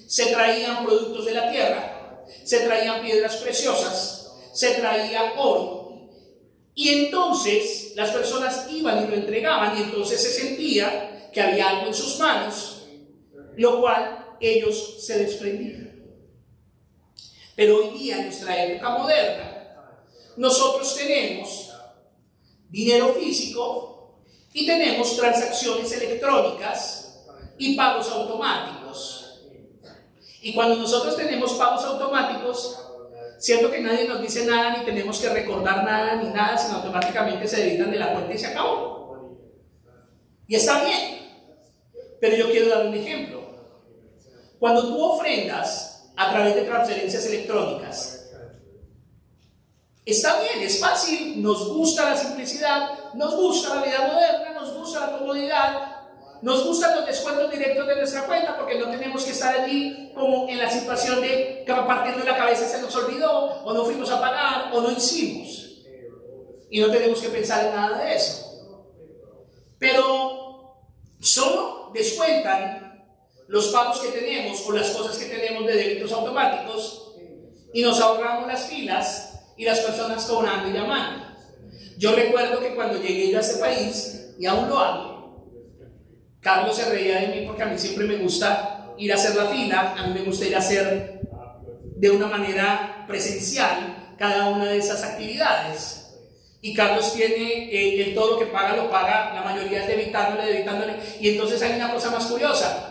Se traían productos de la tierra, se traían piedras preciosas, se traía oro. Y entonces las personas iban y lo entregaban, y entonces se sentía que había algo en sus manos, lo cual ellos se desprendían. Pero hoy día, en nuestra época moderna, nosotros tenemos dinero físico y tenemos transacciones electrónicas y pagos automáticos. Y cuando nosotros tenemos pagos automáticos, cierto que nadie nos dice nada, ni tenemos que recordar nada, ni nada, sino automáticamente se debitan de la cuenta y se acabó. Y está bien. Pero yo quiero dar un ejemplo. Cuando tú ofrendas a través de transferencias electrónicas, está bien, es fácil, nos gusta la simplicidad, nos gusta la vida moderna, nos gusta la comodidad, nos gustan los descuentos directos de nuestra cuenta porque no tenemos que estar allí como en la situación de que a partir de la cabeza se nos olvidó, o no fuimos a pagar, o no hicimos. Y no tenemos que pensar en nada de eso. Pero solo descuentan los pagos que tenemos o las cosas que tenemos de débitos automáticos y nos ahorramos las filas y las personas cobrando y llamando. Yo recuerdo que cuando llegué yo a este país, y aún lo hago, Carlos se reía de mí porque a mí siempre me gusta ir a hacer la fila, a mí me gusta ir a hacer de una manera presencial cada una de esas actividades. Y Carlos tiene todo lo que paga, lo paga, la mayoría es debitándole, y entonces hay una cosa más curiosa,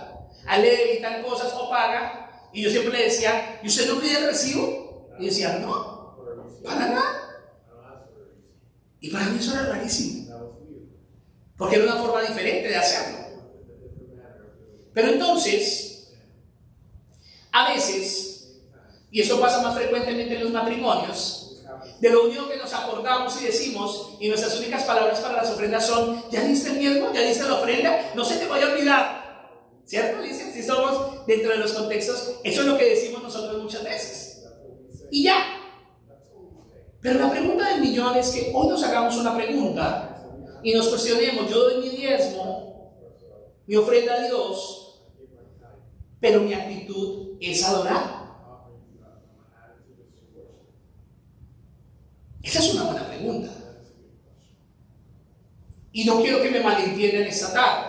a él le debitan cosas o paga, y yo siempre le decía, ¿y usted no pide el recibo? Y decía, no, para nada. Y para mí eso era rarísimo, porque era una forma diferente de hacerlo. Pero entonces, a veces, y eso pasa más frecuentemente en los matrimonios, de lo único que nos acordamos y decimos, y nuestras únicas palabras para las ofrendas son, ¿ya diste el diezmo? ¿Ya diste la ofrenda? No se te vaya a olvidar, ¿cierto? Dicen, si somos dentro de los contextos, eso es lo que decimos nosotros muchas veces, y ya. Pero la pregunta del millón es que hoy nos hagamos una pregunta y nos cuestionemos, yo doy mi diezmo, mi ofrenda a Dios, pero mi actitud es adorar. Esa es una buena pregunta. Y no quiero que me malentiendan esta tarde.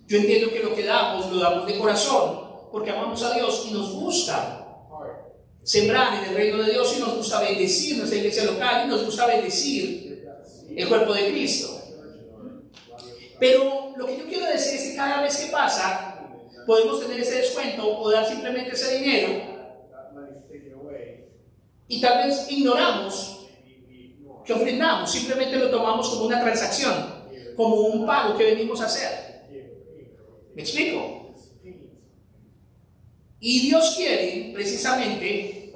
Yo entiendo que lo que damos, lo damos de corazón, porque amamos a Dios y nos gusta sembrar en el reino de Dios, y nos gusta bendecir nuestra iglesia local, y nos gusta bendecir el cuerpo de Cristo. Pero lo que yo quiero decir es que cada vez que pasa, podemos tener ese descuento o dar simplemente ese dinero, y tal vez ignoramos que ofrendamos, simplemente lo tomamos como una transacción, como un pago que venimos a hacer. ¿Me explico? Y Dios quiere precisamente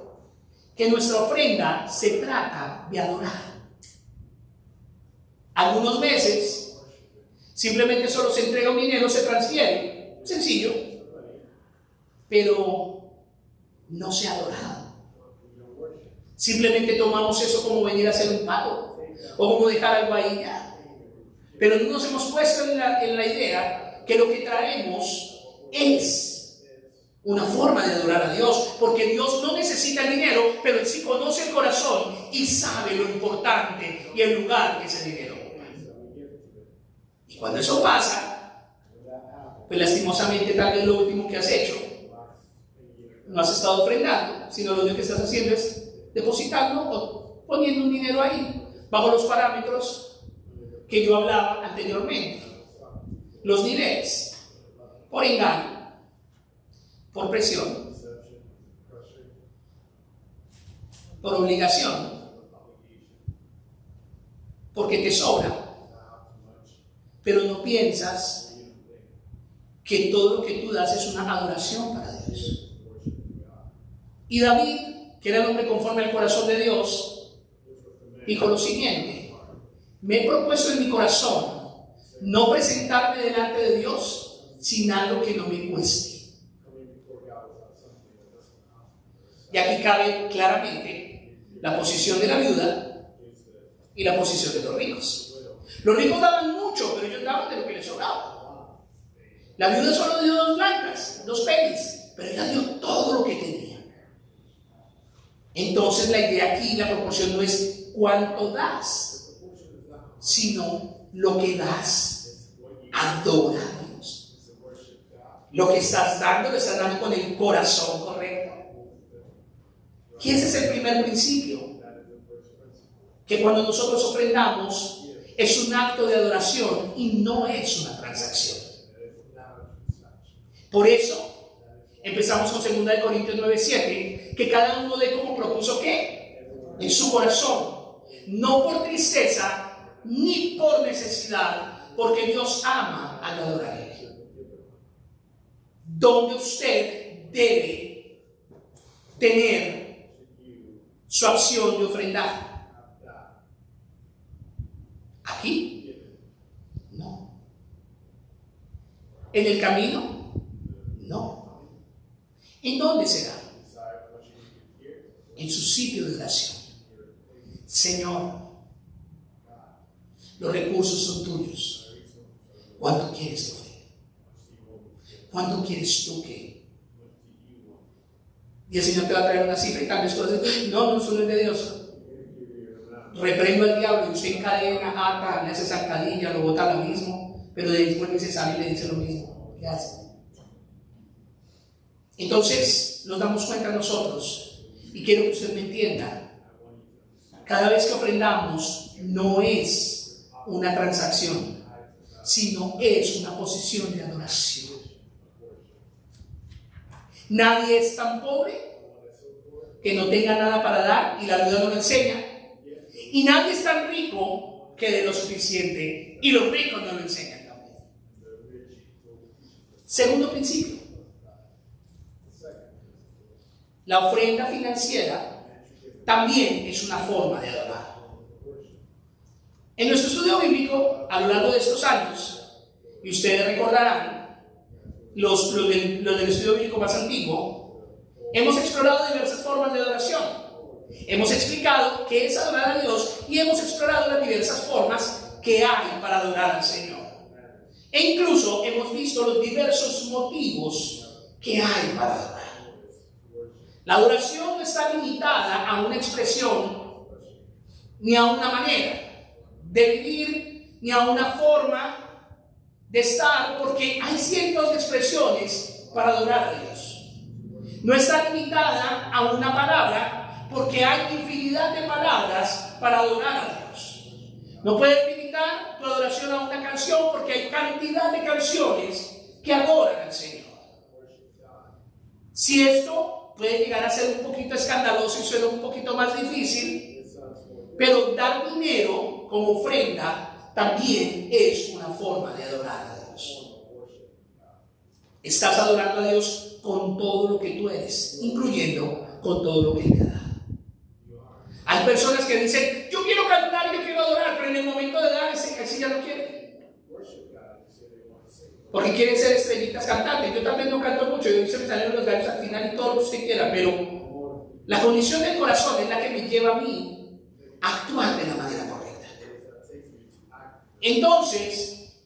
que nuestra ofrenda se trata de adorar. Algunos meses simplemente solo se entrega un dinero, se transfiere, sencillo, pero no se ha adorado. Simplemente tomamos eso como venir a hacer un pago o como dejar algo ahí ya. Pero no nos hemos puesto en la idea que lo que traemos es una forma de adorar a Dios, porque Dios no necesita el dinero, pero Él sí conoce el corazón y sabe lo importante y el lugar que ese dinero ocupa. Y cuando eso pasa, pues lastimosamente tal vez lo último que has hecho, no has estado ofrendando, sino lo único que estás haciendo es depositando o poniendo un dinero ahí, bajo los parámetros que yo hablaba anteriormente. Los niveles, por engaño, por presión, por obligación, porque te sobra, pero no piensas que todo lo que tú das es una adoración para Dios. Y David, que era el hombre conforme al corazón de Dios, dijo lo siguiente: me he propuesto en mi corazón no presentarme delante de Dios sin algo que no me cueste. Y aquí cabe claramente la posición de la viuda y la posición de los ricos. Los ricos daban mucho, pero ellos daban de lo que les sobraba. La viuda solo dio 2 blancas, 2 pennies, pero ella dio todo lo que tenía. Entonces la idea aquí, la proporción no es cuánto das, sino lo que das. Adora a Dios. Lo que estás dando, lo estás dando con el corazón correcto. Y ese es el primer principio, que cuando nosotros ofrendamos es un acto de adoración y no es una transacción. Por eso empezamos con 2 Corintios 9:7, que cada uno dé como propuso ¿qué? En su corazón, no por tristeza ni por necesidad, porque Dios ama al adorar. Donde usted debe tener su acción de ofrendar. ¿Aquí? No. ¿En el camino? No. ¿En dónde será? En su sitio de oración. Señor, los recursos son tuyos. ¿Cuánto quieres que ofrende? ¿Cuánto quieres tú que? Y el Señor te va a traer una cifra y tal vez tú vas a decir, no, eso no es de Dios. Reprendo al diablo y usted encadena, ata, le hace zancadilla, lo bota al abismo, pero de ahí vuelve y se sale y le dice lo mismo. ¿Qué hace? Entonces nos damos cuenta nosotros, y quiero que usted me entienda, cada vez que ofrendamos no es una transacción, sino es una posición de adoración. Nadie es tan pobre que no tenga nada para dar, y la Biblia no lo enseña. Y nadie es tan rico que dé lo suficiente, y los ricos no lo enseñan también. Segundo principio, la ofrenda financiera también es una forma de adorar. En nuestro estudio bíblico, a lo largo de estos años, y ustedes recordarán, los del estudio bíblico más antiguo, hemos explorado diversas formas de adoración. Hemos explicado qué es adorar a Dios y hemos explorado las diversas formas que hay para adorar al Señor. E incluso hemos visto los diversos motivos que hay para adorar. La adoración no está limitada a una expresión ni a una manera de vivir ni a una forma de estar, porque hay cientos de expresiones para adorar a Dios. No está limitada a una palabra, porque hay infinidad de palabras para adorar a Dios. No puedes limitar tu adoración a una canción, porque hay cantidad de canciones que adoran al Señor. Si esto puede llegar a ser un poquito escandaloso y suena un poquito más difícil, pero dar dinero como ofrenda también es una forma de adorar a Dios. Estás adorando a Dios con todo lo que tú eres, incluyendo con todo lo que Él te da. Hay personas que dicen, yo quiero cantar, yo quiero adorar, pero en el momento de dar, ese ya no quiere. Porque quieren ser estrellitas cantantes. Yo también no canto mucho, yo se me salen los gallos al final y todo lo que usted quiera, pero la condición del corazón es la que me lleva a mí a actuar de la manera correcta. Entonces,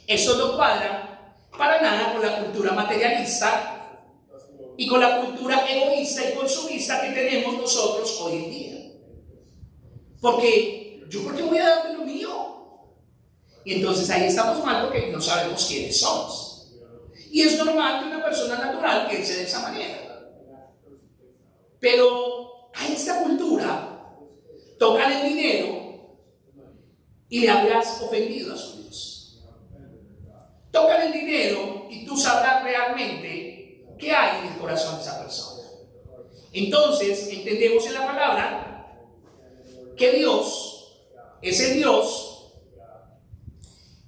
eso no cuadra para nada con la cultura materialista y con la cultura egoísta y consumista que tenemos nosotros hoy en día. Porque yo, ¿por qué voy a darme lo mío? Y entonces ahí estamos mal, porque no sabemos quiénes somos. Y es normal que una persona natural piense de esa manera. Pero a esta cultura tocan el dinero y le habrás ofendido a su Dios. Tocan el dinero y tú sabrás realmente qué hay en el corazón de esa persona. Entonces entendemos en la palabra que Dios es el Dios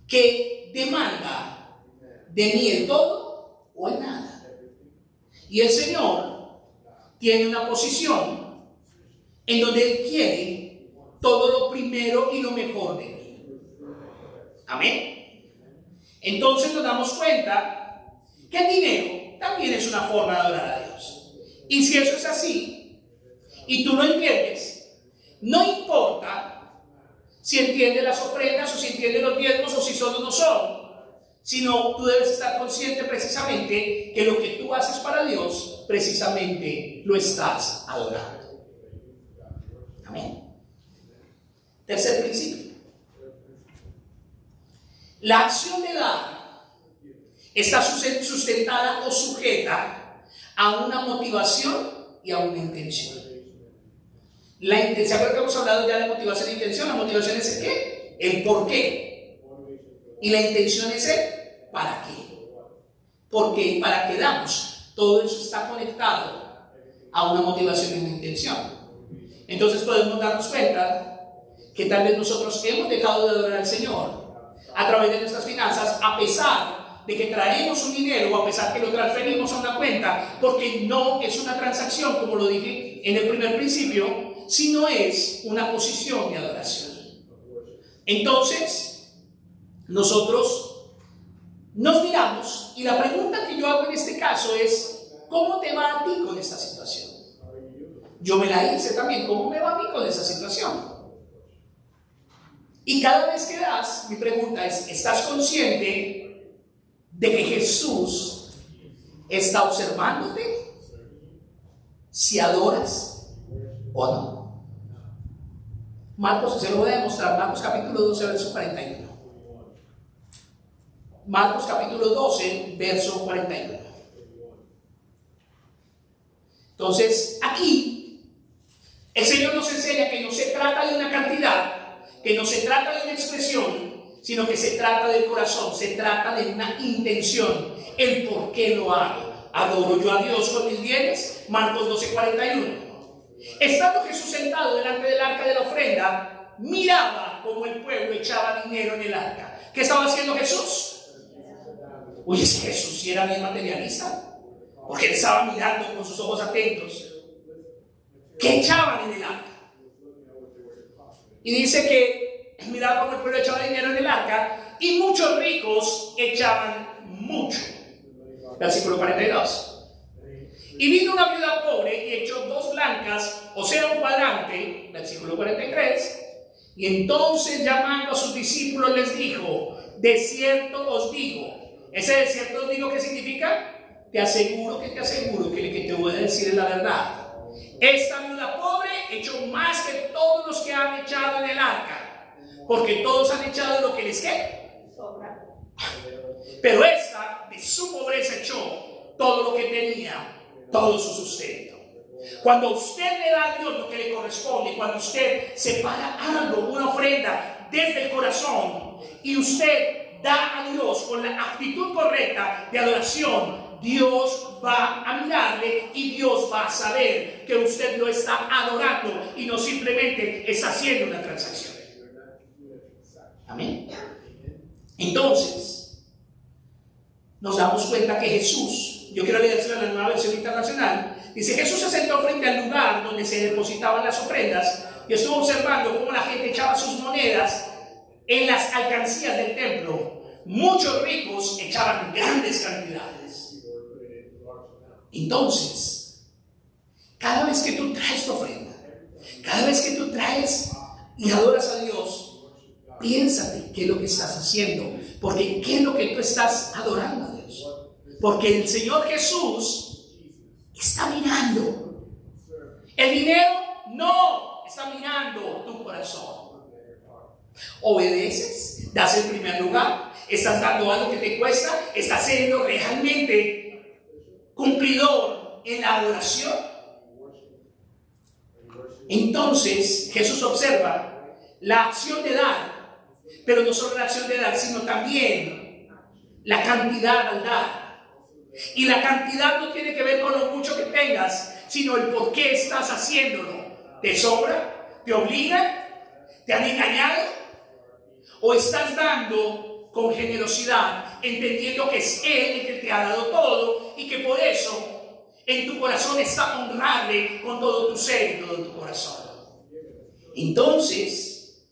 que demanda de mí el todo o el nada. Y el Señor tiene una posición en donde Él quiere todo lo primero y lo mejor de mí. Amén. Entonces nos damos cuenta que el dinero también es una forma de adorar a Dios. Y si eso es así, y tú lo entiendes, no importa si entiendes las ofrendas o si entiendes los diezmos o si son o no son, sino tú debes estar consciente precisamente que lo que tú haces para Dios, precisamente lo estás adorando. Amén. Tercer principio. La acción de dar está sustentada o sujeta a una motivación y a una intención. La intención, creo que hemos hablado ya de motivación e intención. La motivación es el qué, el por qué. Y la intención es el para qué. ¿Por qué y para qué damos? Todo eso está conectado a una motivación y una intención. Entonces podemos darnos cuenta que tal vez nosotros hemos dejado de adorar al Señor a través de nuestras finanzas, a pesar de que traemos un dinero o a pesar que lo transferimos a una cuenta, porque no es una transacción, como lo dije en el primer principio, sino es una posición de adoración. Entonces, nosotros nos miramos y la pregunta que yo hago en este caso es: ¿cómo te va a ti con esta situación? Yo me la hice también. ¿Cómo me va a mí con esa situación? Y cada vez que das, mi pregunta es: ¿estás consciente de que Jesús está observándote si adoras o no? Marcos, se lo voy a demostrar. Marcos capítulo 12, verso 41. Marcos capítulo 12, verso 41. Entonces, aquí el Señor nos enseña que no se trata de una cantidad, que no se trata de una expresión, sino que se trata del corazón, se trata de una intención, el por qué lo hago. ¿Adoro yo a Dios con mis bienes? Marcos 12, 41. Estando Jesús sentado delante del arca de la ofrenda, miraba como el pueblo echaba dinero en el arca. ¿Qué estaba haciendo Jesús? Oye, si Jesús sí era bien materialista, porque él estaba mirando con sus ojos atentos. ¿Qué echaban en el arca? Y dice que miraba como el pueblo echaba dinero en el arca y muchos ricos echaban mucho. Versículo 42. Y vino una viuda pobre y echó 2 blancas, o sea, un cuadrante, versículo 43, y entonces llamando a sus discípulos les dijo: de cierto os digo. Ese de cierto os digo, ¿qué significa? Te aseguro que lo que te voy a decir es la verdad. Esta viuda pobre echó más que todos los que han echado en el arca, porque todos han echado lo que les ¿qué? Sobra. Pero esta de su pobreza echó todo lo que tenía, todo su sustento. Cuando usted le da a Dios lo que le corresponde, cuando usted separa algo, una ofrenda desde el corazón, y usted da a Dios con la actitud correcta de adoración, Dios va a mirarle y Dios va a saber que usted lo está adorando y no simplemente está haciendo una transacción. Amén. Entonces, nos damos cuenta que Jesús, yo quiero leérselo en la Nueva Versión Internacional, dice: Jesús se sentó frente al lugar donde se depositaban las ofrendas y estuvo observando cómo la gente echaba sus monedas en las alcancías del templo. Muchos ricos echaban grandes cantidades. Entonces, cada vez que tú traes tu ofrenda, cada vez que tú traes y adoras a Dios, piénsate qué es lo que estás haciendo, porque qué es lo que tú estás adorando a Dios. Porque el Señor Jesús está mirando. El dinero no está mirando tu corazón. Obedeces, das el primer lugar, estás dando algo que te cuesta, estás siendo realmente cumplidor en la adoración. Entonces Jesús observa la acción de dar, pero no solo la acción de dar, sino también la cantidad al dar. Y la cantidad no tiene que ver con lo mucho que tengas, sino el por qué estás haciéndolo. ¿Te sobra? ¿Te obligan? ¿Te han engañado? ¿O estás dando con generosidad, entendiendo que es Él el que te ha dado todo y que por eso en tu corazón está honrarle con todo tu ser y todo tu corazón? Entonces,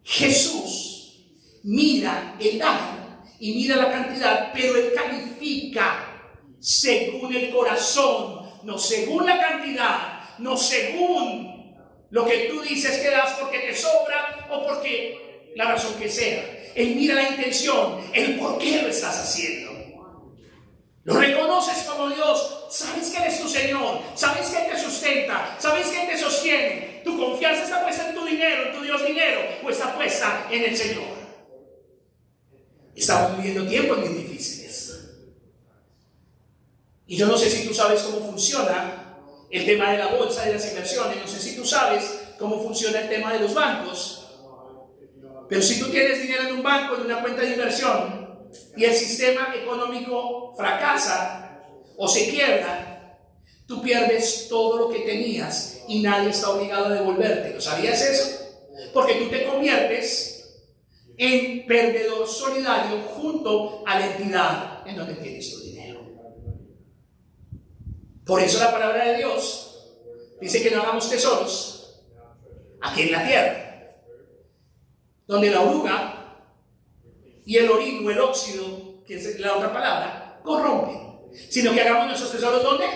Jesús mira el dar y mira la cantidad, pero Él califica según el corazón, no según la cantidad, no según lo que tú dices que das porque te sobra o porque la razón que sea. Él mira la intención, el por qué lo estás haciendo. Lo reconoces como Dios, sabes que eres tu Señor, sabes que Él te sustenta, sabes que Él te sostiene. Tu confianza está puesta en tu dinero, en tu Dios dinero, o está puesta en el Señor. Estamos viviendo tiempos muy difíciles. Y yo no sé si tú sabes cómo funciona el tema de la bolsa, de las inversiones. No sé si tú sabes cómo funciona el tema de los bancos, pero si tú tienes dinero en un banco, en una cuenta de inversión, y el sistema económico fracasa o se quiebra, tú pierdes todo lo que tenías y nadie está obligado a devolverte. ¿Lo sabías eso? Porque tú te conviertes en perdedor solidario junto a la entidad en donde tienes tu dinero. Por eso la palabra de Dios dice que no hagamos tesoros aquí en la tierra, donde la oruga y el orín o el óxido, que es la otra palabra, corrompen, sino que hagamos nuestros tesoros ¿dónde?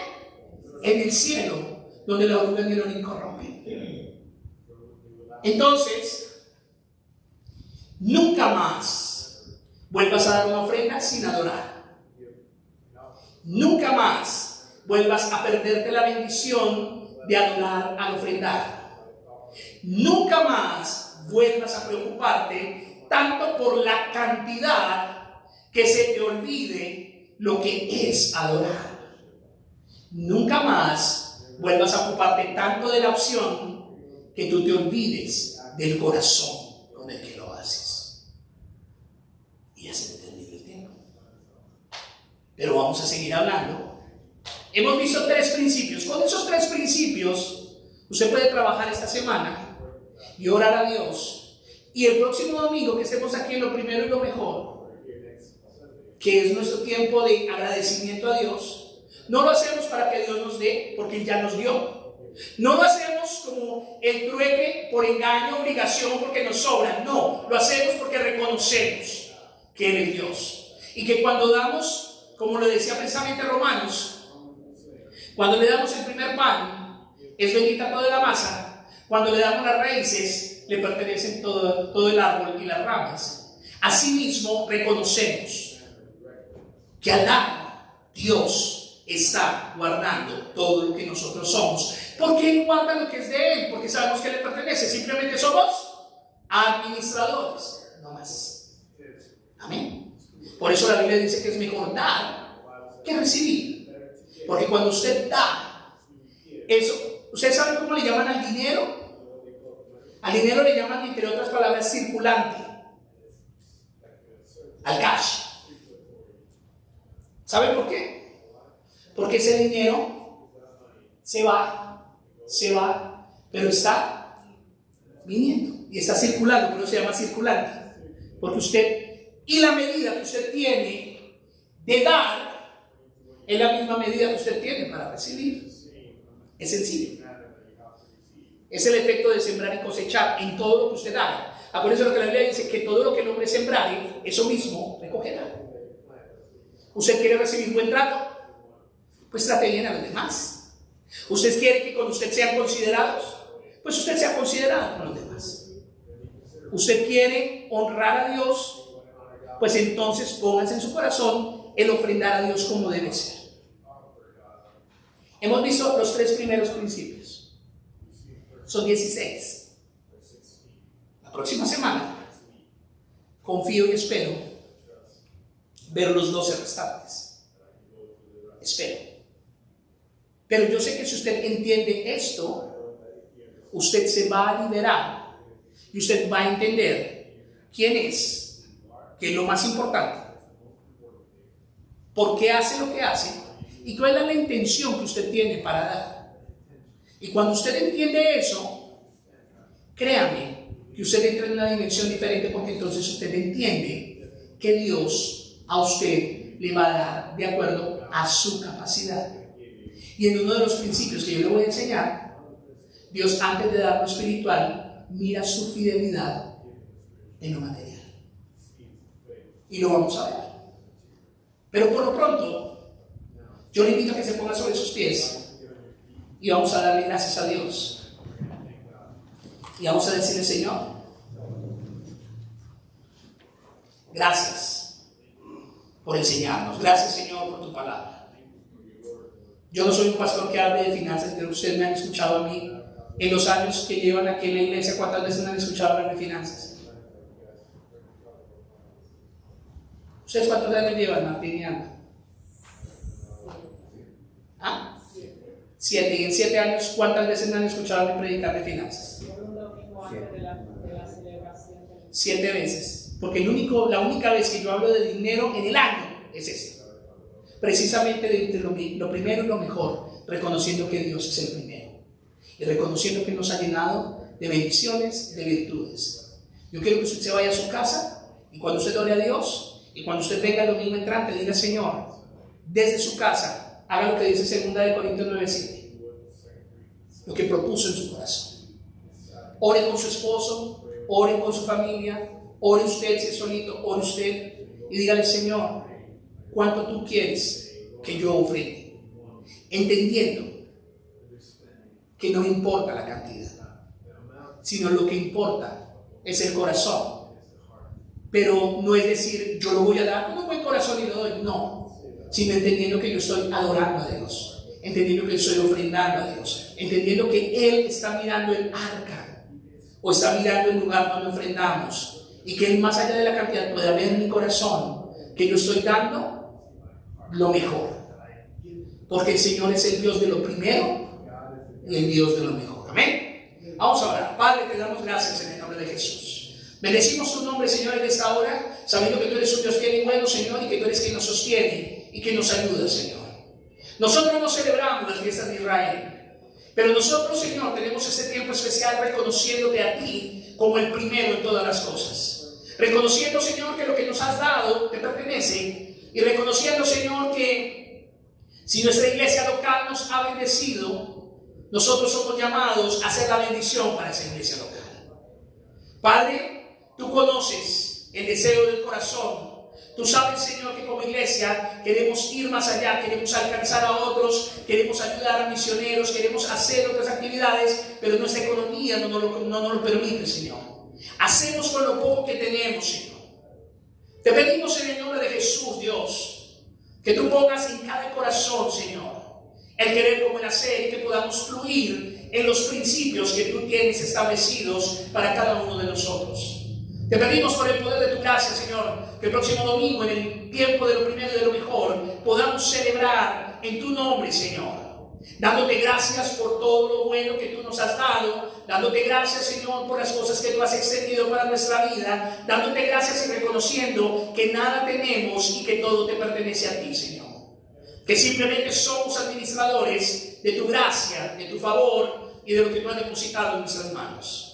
En el cielo, donde la oruga y el orín corrompen. Entonces, nunca más vuelvas a dar una ofrenda sin adorar. Nunca más vuelvas a perderte la bendición de adorar al ofrendar. Nunca más vuelvas a preocuparte tanto por la cantidad que se te olvide lo que es adorar. Nunca más vuelvas a ocuparte tanto de la opción que tú te olvides del corazón con el que lo haces. Y ya se me termina el tiempo. Pero vamos a seguir hablando. Hemos visto 3 principios. Con esos 3 principios, usted puede trabajar esta semana y orar a Dios. Y el próximo domingo que estemos aquí en lo primero y lo mejor, que es nuestro tiempo de agradecimiento a Dios, no lo hacemos para que Dios nos dé, porque Él ya nos dio. No lo hacemos como el trueque por engaño, obligación, porque nos sobra. No, lo hacemos porque reconocemos que Él es Dios. Y que cuando damos, como lo decía precisamente Romanos, cuando le damos el primer pan, es bendita toda la masa. Cuando le damos las raíces, le pertenecen todo el árbol y las ramas. Asimismo, reconocemos que Alá, Dios, está guardando todo lo que nosotros somos. ¿Por qué Él guarda lo que es de Él? Porque sabemos que le pertenece. Simplemente somos administradores, no más. Amén. Por eso la Biblia dice que es mejor dar que recibir. Porque cuando usted da, eso, ¿ustedes saben cómo le llaman al dinero? Al dinero le llaman, entre otras palabras, circulante. Al cash. ¿Saben por qué? Porque ese dinero se va, pero está viniendo y está circulando, por eso se llama circulante. Porque usted, y la medida que usted tiene de dar, es la misma medida que usted tiene para recibir. Es sencillo. Es el efecto de sembrar y cosechar en todo lo que usted haga. Acuérdense lo que la Biblia dice, que todo lo que el hombre sembrare, eso mismo recogerá. ¿Usted quiere recibir buen trato? Pues trate bien a los demás. ¿Usted quiere que con usted sean considerados? Pues usted sea considerado con los demás. ¿Usted quiere honrar a Dios? Pues entonces póngase en su corazón el ofrendar a Dios como debe ser. Hemos visto los 3 primeros principios. Son 16. La próxima semana confío y espero ver los 12 restantes. Espero. Pero yo sé que si usted entiende esto, usted se va a liberar y usted va a entender quién es, que es lo más importante, por qué hace lo que hace y cuál es la intención que usted tiene para dar. Y cuando usted entiende eso, créame que usted entra en una dimensión diferente, porque entonces usted entiende que Dios a usted le va a dar de acuerdo a su capacidad. Y en uno de los principios que yo le voy a enseñar, Dios, antes de dar lo espiritual, mira su fidelidad en lo material. Y lo vamos a ver. Pero por lo pronto, yo le invito a que se ponga sobre sus pies y vamos a darle gracias a Dios. Y vamos a decirle: Señor, gracias por enseñarnos. Gracias, Señor, por tu palabra. Yo no soy un pastor que hable de finanzas, pero ustedes me han escuchado a mí en los años que llevan aquí en la iglesia. ¿Cuántas veces me han escuchado hablar de finanzas? ¿Ustedes cuántos años llevan, Martín y Ana? ¿Ah? 7. Y en 7 años, ¿cuántas veces me han escuchado a predicar de finanzas? 7 veces. Porque la única vez que yo hablo de dinero en el año es esta. Precisamente de lo primero y lo mejor, reconociendo que Dios es el primero. Y reconociendo que nos ha llenado de bendiciones, de virtudes. Yo quiero que usted se vaya a su casa y cuando usted ore a Dios y cuando usted venga el domingo entrante, diga: Señor, desde su casa, haga lo que dice 2 Corintios 9:7. Lo que propuso en su corazón. Ore con su esposo, ore con su familia, ore usted si es solito, ore usted y dígale: Señor, ¿cuánto tú quieres que yo ofrende? Entendiendo que no importa la cantidad, sino lo que importa es el corazón. Pero no es decir, yo lo voy a dar con un buen corazón y lo doy, no, sino entendiendo que yo estoy adorando a Dios, entendiendo que estoy ofrendando a Dios, entendiendo que Él está mirando el arca o está mirando el lugar donde ofrendamos y que Él, más allá de la cantidad, pueda ver en mi corazón que yo estoy dando lo mejor, porque el Señor es el Dios de lo primero y el Dios de lo mejor. Amén. Vamos a orar. Padre, te damos gracias en el nombre de Jesús. Bendecimos tu nombre, Señor, en esta hora, sabiendo que tú eres un Dios fiel y bueno, Señor, y que tú eres quien nos sostiene y que nos ayuda, Señor. Nosotros no celebramos las fiestas de Israel, pero nosotros, Señor, tenemos este tiempo especial reconociéndote a ti como el primero en todas las cosas. Reconociendo, Señor, que lo que nos has dado te pertenece, y reconociendo, Señor, que si nuestra iglesia local nos ha bendecido, nosotros somos llamados a ser la bendición para esa iglesia local. Padre, tú conoces el deseo del corazón. Tú sabes, Señor, que como iglesia queremos ir más allá, queremos alcanzar a otros, queremos ayudar a misioneros, queremos hacer otras actividades, pero nuestra economía no nos lo permite, Señor. Hacemos con lo poco que tenemos, Señor. Te pedimos en el nombre de Jesús, Dios, que tú pongas en cada corazón, Señor, el querer como el hacer, y que podamos fluir en los principios que tú tienes establecidos para cada uno de nosotros. Te pedimos por el poder de tu gracia, Señor, que el próximo domingo, en el tiempo de lo primero y de lo mejor, podamos celebrar en tu nombre, Señor, dándote gracias por todo lo bueno que tú nos has dado, dándote gracias, Señor, por las cosas que tú has extendido para nuestra vida, dándote gracias y reconociendo que nada tenemos y que todo te pertenece a ti, Señor. Que simplemente somos administradores de tu gracia, de tu favor y de lo que tú has depositado en nuestras manos.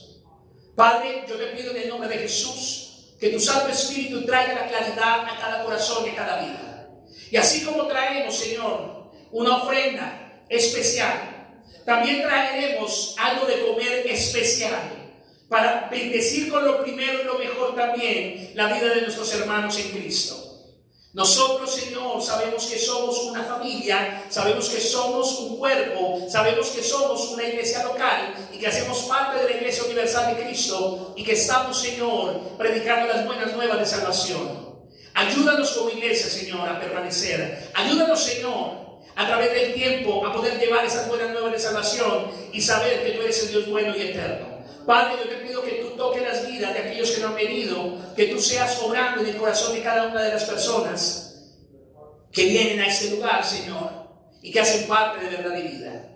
Padre, yo te pido en el nombre de Jesús que tu Santo Espíritu traiga la claridad a cada corazón y a cada vida. Y así como traemos, Señor, una ofrenda especial, también traeremos algo de comer especial para bendecir con lo primero y lo mejor también la vida de nuestros hermanos en Cristo. Nosotros, Señor, sabemos que somos una familia, sabemos que somos un cuerpo, sabemos que somos una iglesia local y que hacemos parte de la Iglesia Universal de Cristo y que estamos, Señor, predicando las buenas nuevas de salvación. Ayúdanos como iglesia, Señor, a permanecer. Ayúdanos, Señor, a través del tiempo a poder llevar esas buenas nuevas de salvación y saber que tú eres el Dios bueno y eterno. Padre, yo te pido que tú toques las vidas de aquellos que no han venido, que tú seas obrando en el corazón de cada una de las personas que vienen a este lugar, Señor, y que hacen parte de verdad y vida.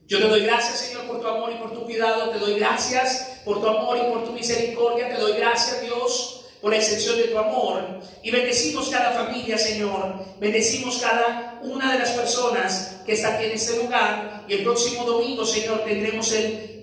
Yo te doy gracias, Señor, por tu amor y por tu cuidado. Te doy gracias por tu amor y por tu misericordia. Te doy gracias, Dios, por la extensión de tu amor. Y bendecimos cada familia, Señor. Bendecimos cada una de las personas que está aquí en este lugar. Y el próximo domingo, Señor, tendremos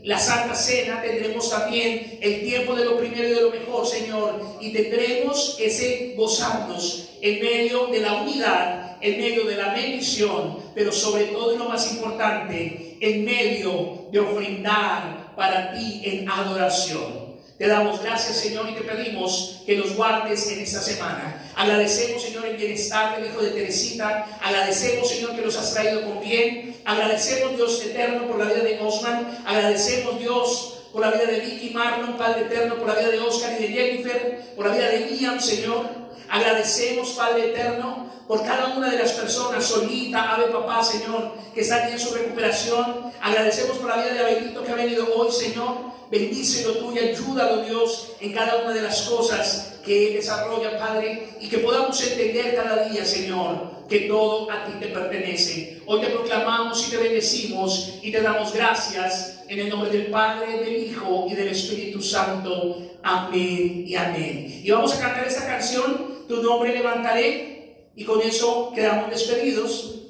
la Santa Cena, tendremos también el tiempo de lo primero y de lo mejor, Señor, y tendremos ese gozarnos en medio de la unidad, en medio de la bendición, pero sobre todo y lo más importante, en medio de ofrendar para ti en adoración. Te damos gracias, Señor, y te pedimos que nos guardes en esta semana. Agradecemos, Señor, el bienestar del hijo de Teresita. Agradecemos, Señor, que los has traído con bien. Agradecemos, Dios eterno, por la vida de Osman. Agradecemos, Dios, por la vida de Vicky, Marlon, Padre eterno, por la vida de Oscar y de Jennifer, por la vida de Liam, Señor. Agradecemos, Padre eterno, por cada una de las personas, Solita, Ave Papá, Señor, que están en su recuperación. Agradecemos por la vida de Abelito que ha venido hoy, Señor. Bendícelo tú y ayúdalo, Dios, en cada una de las cosas que Él desarrolla, Padre, y que podamos entender cada día, Señor, que todo a ti te pertenece. Hoy te proclamamos y te bendecimos y te damos gracias en el nombre del Padre, del Hijo y del Espíritu Santo. Amén y amén. Y vamos a cantar esta canción, Tu nombre levantaré, y con eso quedamos despedidos.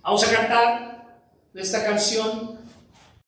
Vamos a cantar esta canción.